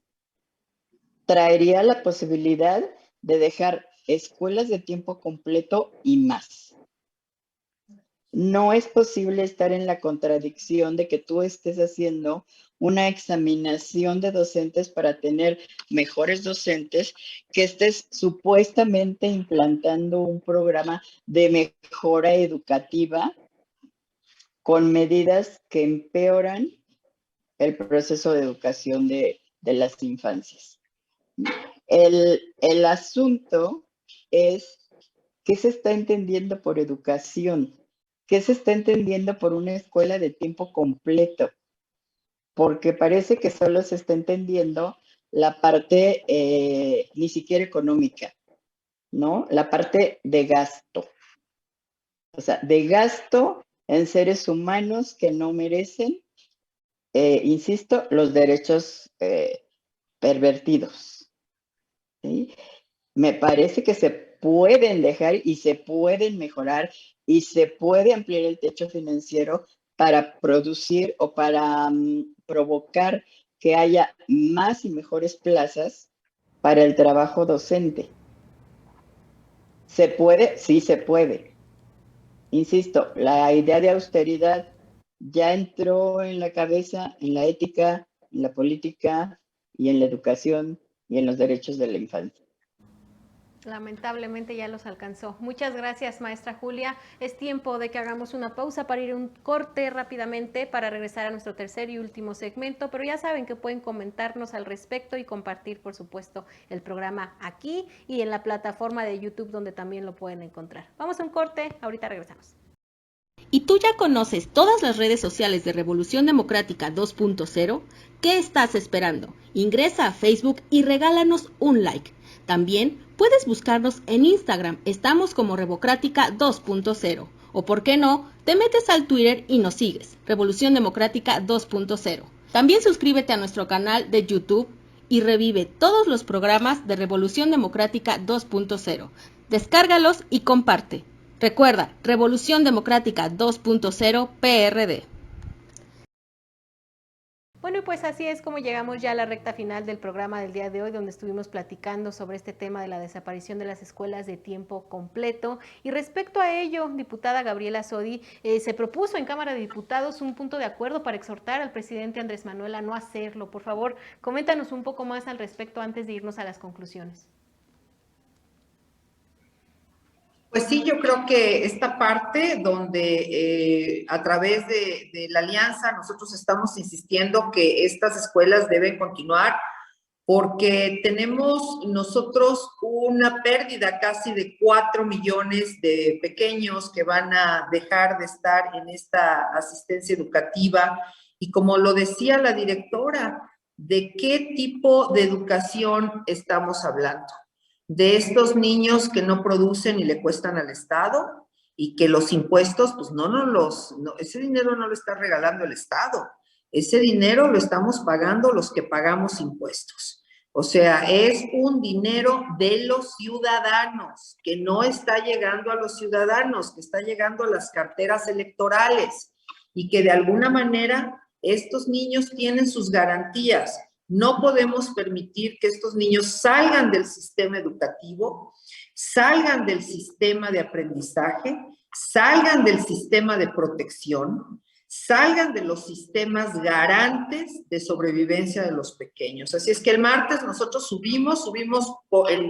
traería la posibilidad de dejar escuelas de tiempo completo y más. No es posible estar en la contradicción de que tú estés haciendo una examinación de docentes para tener mejores docentes, que estés supuestamente implantando un programa de mejora educativa con medidas que empeoran el proceso de educación de las infancias. El asunto es qué se está entendiendo por educación, qué se está entendiendo por una escuela de tiempo completo, porque parece que solo se está entendiendo la parte ni siquiera económica, ¿no? La parte de gasto. O sea, de gasto en seres humanos que no merecen, insisto, los derechos pervertidos, ¿sí? Me parece que se pueden dejar y se pueden mejorar y se puede ampliar el techo financiero para producir o para provocar que haya más y mejores plazas para el trabajo docente. ¿Se puede? Sí, se puede. Insisto, la idea de austeridad ya entró en la cabeza, en la ética, en la política y en la educación y en los derechos de la infancia. Lamentablemente ya los alcanzó. Muchas gracias, maestra Julia. Es tiempo de que hagamos una pausa para ir a un corte rápidamente para regresar a nuestro tercer y último segmento, pero ya saben que pueden comentarnos al respecto y compartir, por supuesto, el programa aquí y en la plataforma de YouTube donde también lo pueden encontrar. Vamos a un corte, ahorita regresamos. ¿Y tú ya conoces todas las redes sociales de Revolución Democrática 2.0? ¿Qué estás esperando? Ingresa a Facebook y regálanos un like. También puedes buscarnos en Instagram, estamos como Revocrática 2.0. O por qué no, te metes al Twitter y nos sigues, Revolución Democrática 2.0. También suscríbete a nuestro canal de YouTube y revive todos los programas de Revolución Democrática 2.0. Descárgalos y comparte. Recuerda, Revolución Democrática 2.0 PRD. Bueno, y pues así es como llegamos ya a la recta final del programa del día de hoy, donde estuvimos platicando sobre este tema de la desaparición de las escuelas de tiempo completo. Y respecto a ello, diputada Gabriela Sodi, se propuso en Cámara de Diputados un punto de acuerdo para exhortar al presidente Andrés Manuel a no hacerlo. Por favor, coméntanos un poco más al respecto antes de irnos a las conclusiones. Pues sí, yo creo que esta parte donde a través de la alianza nosotros estamos insistiendo que estas escuelas deben continuar porque tenemos nosotros una pérdida casi de 4 millones de pequeños que van a dejar de estar en esta asistencia educativa. Y como lo decía la directora, ¿de qué tipo de educación estamos hablando? De estos niños que no producen y le cuestan al Estado y que los impuestos, pues ese dinero no lo está regalando el Estado, ese dinero lo estamos pagando los que pagamos impuestos. O sea, es un dinero de los ciudadanos, que no está llegando a los ciudadanos, que está llegando a las carteras electorales y que de alguna manera estos niños tienen sus garantías. No podemos permitir que estos niños salgan del sistema educativo, salgan del sistema de aprendizaje, salgan del sistema de protección, salgan de los sistemas garantes de sobrevivencia de los pequeños. Así es que el martes nosotros subimos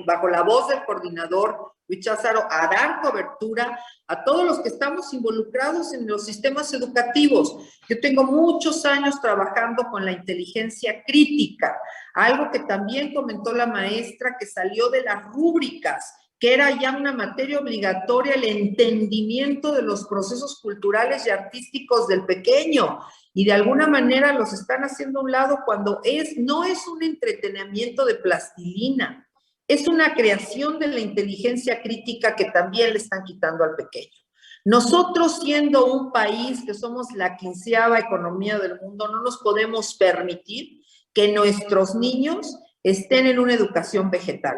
bajo la voz del coordinador Luis Cházaro a dar cobertura a todos los que estamos involucrados en los sistemas educativos. Yo tengo muchos años trabajando con la inteligencia crítica, algo que también comentó la maestra que salió de las rúbricas, que era ya una materia obligatoria, el entendimiento de los procesos culturales y artísticos del pequeño, y de alguna manera los están haciendo a un lado cuando no es un entretenimiento de plastilina, es una creación de la inteligencia crítica que también le están quitando al pequeño. Nosotros, siendo un país que somos la 15ª economía del mundo, no nos podemos permitir que nuestros niños estén en una educación vegetal.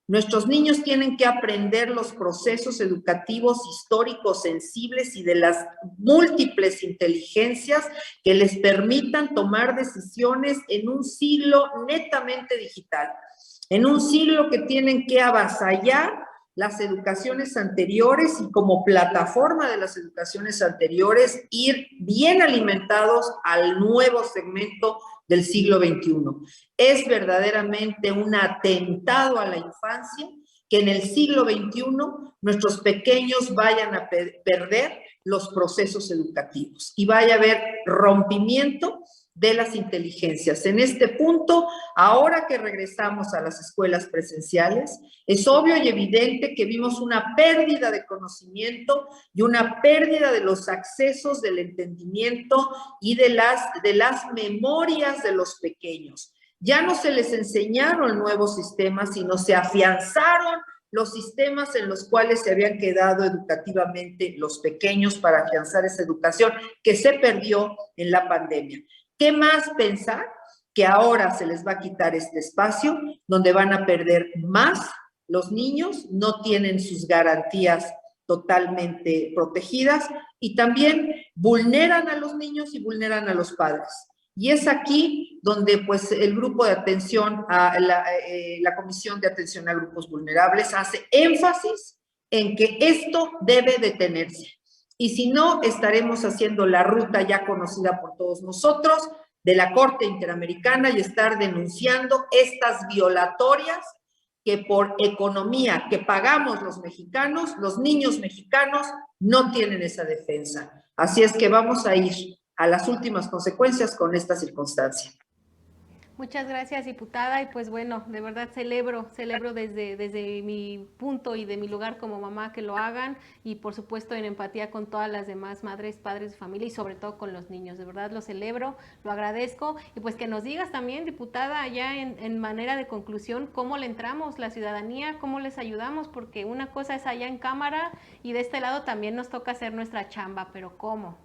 Nuestros niños tienen que aprender los procesos educativos históricos sensibles y de las múltiples inteligencias que les permitan tomar decisiones en un siglo netamente digital, en un siglo que tienen que avasallar las educaciones anteriores y como plataforma de las educaciones anteriores ir bien alimentados al nuevo segmento del siglo XXI. Es verdaderamente un atentado a la infancia que en el siglo XXI nuestros pequeños vayan a perder los procesos educativos y vaya a haber rompimiento de las inteligencias. En este punto, ahora que regresamos a las escuelas presenciales, es obvio y evidente que vimos una pérdida de conocimiento y una pérdida de los accesos del entendimiento y de las memorias de los pequeños. Ya no se les enseñaron nuevos sistemas, sino se afianzaron los sistemas en los cuales se habían quedado educativamente los pequeños para afianzar esa educación que se perdió en la pandemia. ¿Qué más pensar que ahora se les va a quitar este espacio donde van a perder más? Los niños no tienen sus garantías totalmente protegidas y también vulneran a los niños y vulneran a los padres. Y es aquí donde pues el grupo de atención, la Comisión de Atención a Grupos Vulnerables hace énfasis en que esto debe detenerse. Y si no, estaremos haciendo la ruta ya conocida por todos nosotros de la Corte Interamericana y estar denunciando estas violatorias que por economía que pagamos los mexicanos, los niños mexicanos no tienen esa defensa. Así es que vamos a ir a las últimas consecuencias con esta circunstancia. Muchas gracias, diputada, y pues bueno, de verdad celebro desde mi punto y de mi lugar como mamá que lo hagan, y por supuesto en empatía con todas las demás madres, padres de familia y sobre todo con los niños. De verdad lo celebro, lo agradezco, y pues que nos digas también, diputada, ya en manera de conclusión, cómo le entramos la ciudadanía, cómo les ayudamos, porque una cosa es allá en cámara y de este lado también nos toca hacer nuestra chamba, pero ¿cómo?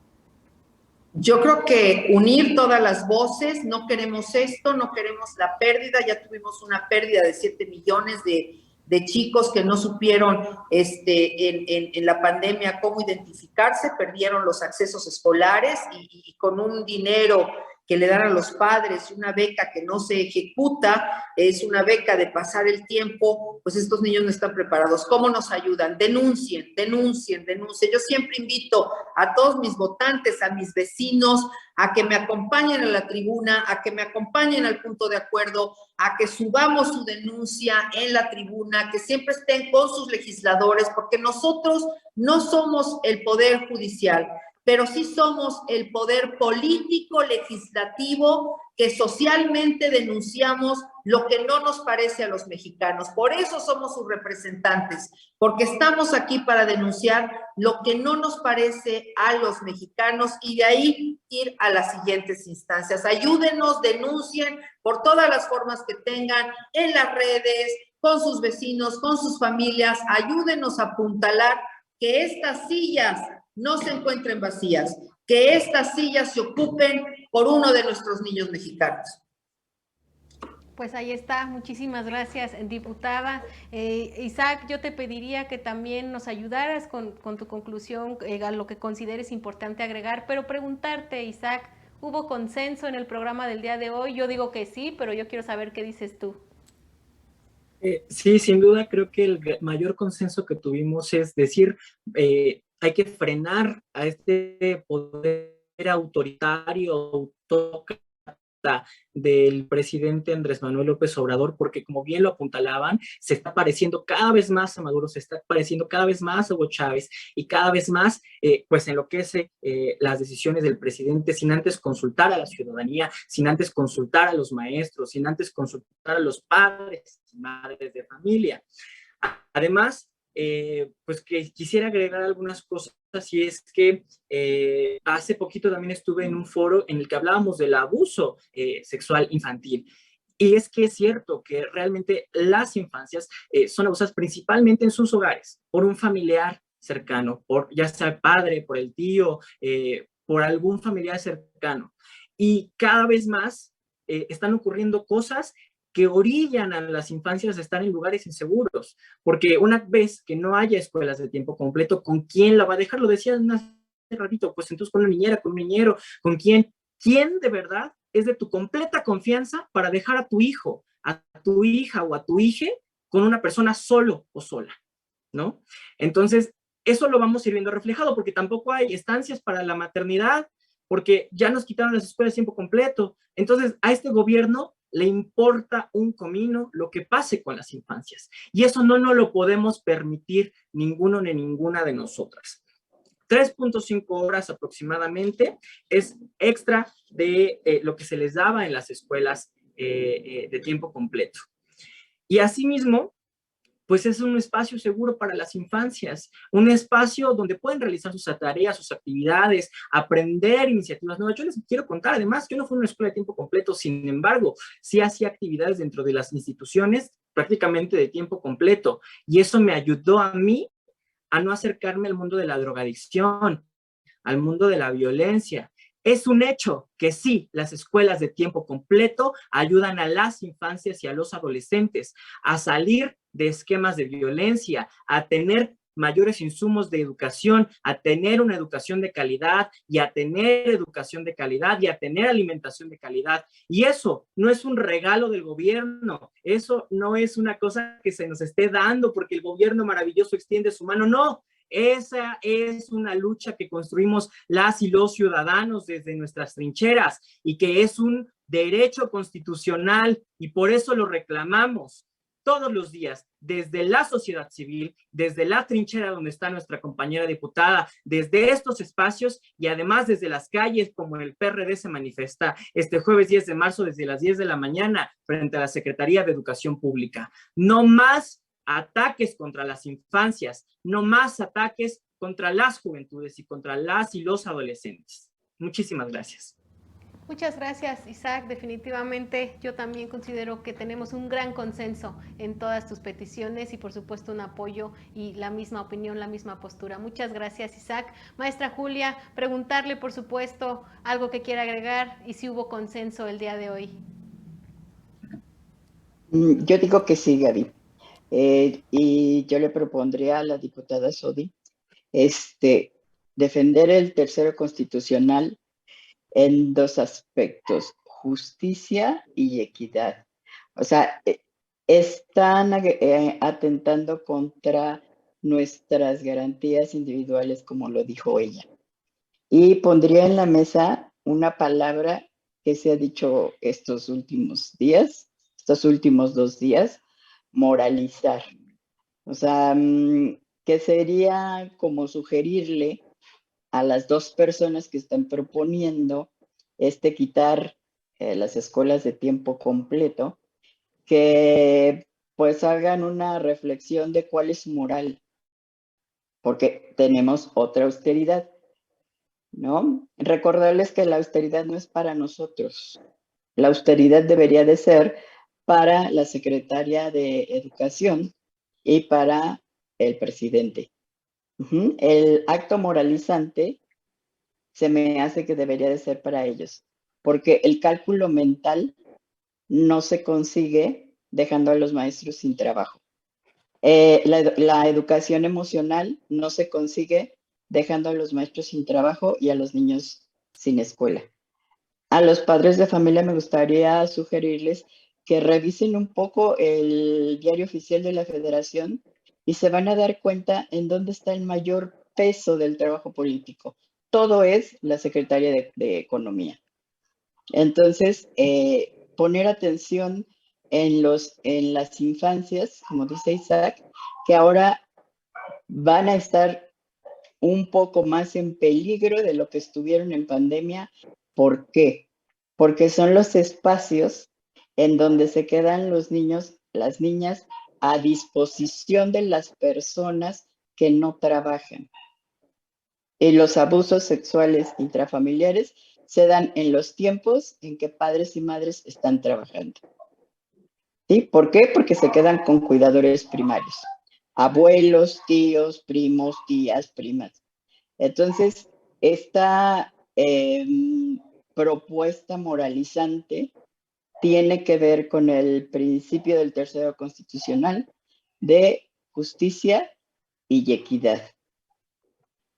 Yo creo que unir todas las voces, no queremos esto, no queremos la pérdida, ya tuvimos una pérdida de 7 millones de chicos que no supieron en la pandemia cómo identificarse, perdieron los accesos escolares y con un dinero que le dan a los padres, una beca que no se ejecuta, es una beca de pasar el tiempo, pues estos niños no están preparados. ¿Cómo nos ayudan? Denuncien, denuncien, denuncien. Yo siempre invito a todos mis votantes, a mis vecinos, a que me acompañen a la tribuna, a que me acompañen al punto de acuerdo, a que subamos su denuncia en la tribuna, que siempre estén con sus legisladores, porque nosotros no somos el poder judicial, pero sí somos el poder político, legislativo, que socialmente denunciamos lo que no nos parece a los mexicanos. Por eso somos sus representantes, porque estamos aquí para denunciar lo que no nos parece a los mexicanos y de ahí ir a las siguientes instancias. Ayúdenos, denuncien por todas las formas que tengan, en las redes, con sus vecinos, con sus familias. Ayúdenos a apuntalar que estas sillas no se encuentren vacías, que estas sillas se ocupen por uno de nuestros niños mexicanos. Pues ahí está, muchísimas gracias, diputada. Isaac, yo te pediría que también nos ayudaras con tu conclusión, a lo que consideres importante agregar, pero preguntarte, Isaac, ¿hubo consenso en el programa del día de hoy? Yo digo que sí, pero yo quiero saber qué dices tú. Sí, sin duda creo que el mayor consenso que tuvimos es decir, hay que frenar a este poder autoritario, autócrata del presidente Andrés Manuel López Obrador, porque como bien lo apuntalaban, se está pareciendo cada vez más a Maduro, se está pareciendo cada vez más a Hugo Chávez y cada vez más pues enloquece las decisiones del presidente sin antes consultar a la ciudadanía, sin antes consultar a los maestros, sin antes consultar a los padres y madres de familia. Además, pues que quisiera agregar algunas cosas, y es que hace poquito también estuve en un foro en el que hablábamos del abuso sexual infantil. Y es que es cierto que realmente las infancias son abusadas principalmente en sus hogares, por un familiar cercano, por ya sea el padre, por el tío, por algún familiar cercano. Y cada vez más están ocurriendo cosas que orillan a las infancias a estar en lugares inseguros, porque una vez que no haya escuelas de tiempo completo, ¿con quién la va a dejar? Lo decía hace ratito, pues entonces con una niñera, con un niñero, ¿con quién? ¿Quién de verdad es de tu completa confianza para dejar a tu hijo, a tu hija o a tu hija con una persona solo o sola, ¿no? Entonces, eso lo vamos a ir viendo reflejado, porque tampoco hay estancias para la maternidad, porque ya nos quitaron las escuelas de tiempo completo. Entonces, a este gobierno le importa un comino lo que pase con las infancias. Y eso no nos lo podemos permitir ninguno ni ninguna de nosotras. 3.5 horas aproximadamente es extra de lo que se les daba en las escuelas de tiempo completo. Y asimismo, pues es un espacio seguro para las infancias, un espacio donde pueden realizar sus tareas, sus actividades, aprender iniciativas nuevas. Yo les quiero contar, además, yo no fui a una escuela de tiempo completo, sin embargo, sí hacía actividades dentro de las instituciones prácticamente de tiempo completo, y eso me ayudó a mí a no acercarme al mundo de la drogadicción, al mundo de la violencia. Es un hecho que sí, las escuelas de tiempo completo ayudan a las infancias y a los adolescentes a salir de esquemas de violencia, a tener mayores insumos de educación, a tener una educación de calidad y a tener educación de calidad y a tener alimentación de calidad. Y eso no es un regalo del gobierno, eso no es una cosa que se nos esté dando porque el gobierno maravilloso extiende su mano, no. Esa es una lucha que construimos las y los ciudadanos desde nuestras trincheras y que es un derecho constitucional y por eso lo reclamamos todos los días, desde la sociedad civil, desde la trinchera donde está nuestra compañera diputada, desde estos espacios y además desde las calles como el PRD se manifiesta este jueves 10 de marzo desde las 10 de la mañana frente a la Secretaría de Educación Pública. No más ataques contra las infancias, no más ataques contra las juventudes y contra las y los adolescentes. Muchísimas gracias. Muchas gracias, Isaac. Definitivamente yo también considero que tenemos un gran consenso en todas tus peticiones y por supuesto un apoyo y la misma opinión, la misma postura. Muchas gracias, Isaac. Maestra Julia, preguntarle por supuesto algo que quiera agregar y si hubo consenso el día de hoy. Yo digo que sí, Gaby. Y yo le propondría a la diputada Sodi defender el tercero constitucional en dos aspectos, justicia y equidad. O sea, están atentando contra nuestras garantías individuales, como lo dijo ella. Y pondría en la mesa una palabra que se ha dicho estos últimos días, estos últimos 2 días, moralizar. O sea, que sería como sugerirle a las dos personas que están proponiendo quitar las escuelas de tiempo completo, que pues hagan una reflexión de cuál es su moral, porque tenemos otra austeridad, ¿no? Recordarles que la austeridad no es para nosotros. La austeridad debería de ser para la secretaria de Educación y para el presidente. El acto moralizante se me hace que debería de ser para ellos, porque el cálculo mental no se consigue dejando a los maestros sin trabajo. La educación emocional no se consigue dejando a los maestros sin trabajo y a los niños sin escuela. A los padres de familia me gustaría sugerirles que revisen un poco el diario oficial de la Federación y se van a dar cuenta en dónde está el mayor peso del trabajo político. Todo es la Secretaría de Economía. Entonces, poner atención en las infancias, como dice Isaac, que ahora van a estar un poco más en peligro de lo que estuvieron en pandemia. ¿Por qué? Porque son los espacios en donde se quedan los niños, las niñas, a disposición de las personas que no trabajan. Y los abusos sexuales intrafamiliares se dan en los tiempos en que padres y madres están trabajando. ¿Sí? ¿Por qué? Porque se quedan con cuidadores primarios, abuelos, tíos, primos, tías, primas. Entonces, esta propuesta moralizante tiene que ver con el principio del tercero constitucional de justicia y equidad,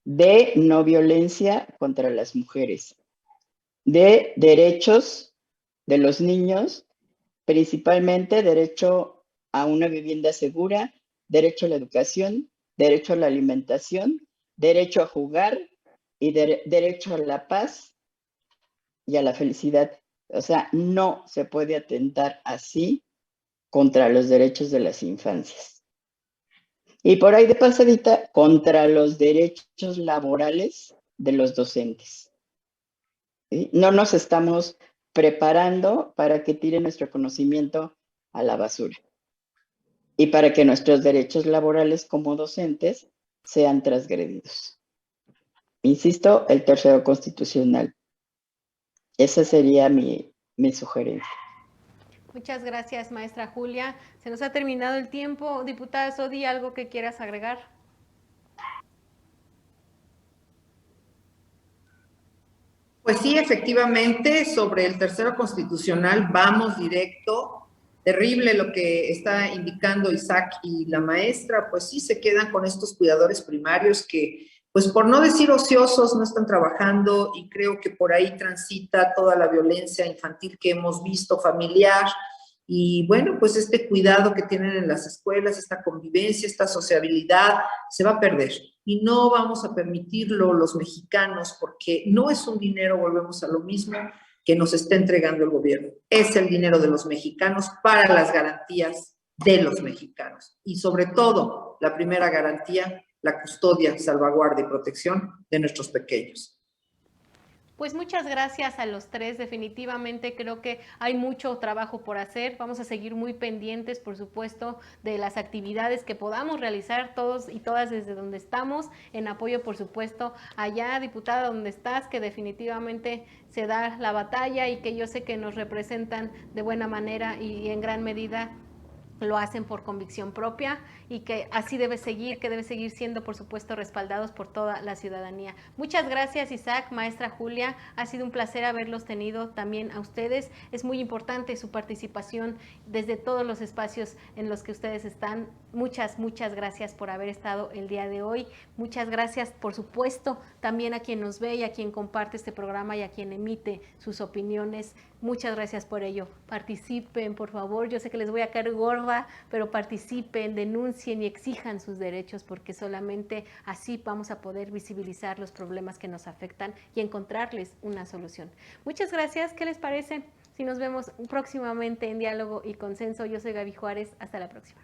de no violencia contra las mujeres, de derechos de los niños, principalmente derecho a una vivienda segura, derecho a la educación, derecho a la alimentación, derecho a jugar y derecho a la paz y a la felicidad. O sea, no se puede atentar así contra los derechos de las infancias. Y por ahí de pasadita, contra los derechos laborales de los docentes. ¿Sí? No nos estamos preparando para que tiren nuestro conocimiento a la basura y para que nuestros derechos laborales como docentes sean transgredidos. Insisto, el tercero constitucional. Esa sería mi sugerencia. Muchas gracias, maestra Julia. Se nos ha terminado el tiempo. Diputada Sodi, ¿algo que quieras agregar? Pues sí, efectivamente, sobre el tercero constitucional vamos directo. Terrible lo que está indicando Isaac y la maestra, pues sí se quedan con estos cuidadores primarios que, pues por no decir ociosos, no están trabajando, y creo que por ahí transita toda la violencia infantil que hemos visto, familiar. Y bueno, pues este cuidado que tienen en las escuelas, esta convivencia, esta sociabilidad, se va a perder. Y no vamos a permitirlo los mexicanos, porque no es un dinero, volvemos a lo mismo, que nos está entregando el gobierno. Es el dinero de los mexicanos para las garantías de los mexicanos. Y sobre todo, la primera garantía, la custodia, salvaguardia y protección de nuestros pequeños. Pues muchas gracias a los tres, definitivamente creo que hay mucho trabajo por hacer, vamos a seguir muy pendientes, por supuesto, de las actividades que podamos realizar todos y todas desde donde estamos, en apoyo, por supuesto, allá, diputada, donde estás, que definitivamente se da la batalla y que yo sé que nos representan de buena manera y en gran medida lo hacen por convicción propia y que así debe seguir, que debe seguir siendo, por supuesto, respaldados por toda la ciudadanía. Muchas gracias, Isaac, maestra Julia, ha sido un placer haberlos tenido también a ustedes. Es muy importante su participación desde todos los espacios en los que ustedes están muchas gracias por haber estado el día de hoy. Muchas gracias, por supuesto, también a quien nos ve y a quien comparte este programa y a quien emite sus opiniones. Muchas gracias por ello. Participen, por favor. Yo sé que les voy a caer gorda, pero participen, denuncien y exijan sus derechos, porque solamente así vamos a poder visibilizar los problemas que nos afectan y encontrarles una solución. Muchas gracias. ¿Qué les parece si nos vemos próximamente en Diálogo y Consenso? Yo soy Gaby Juárez. Hasta la próxima.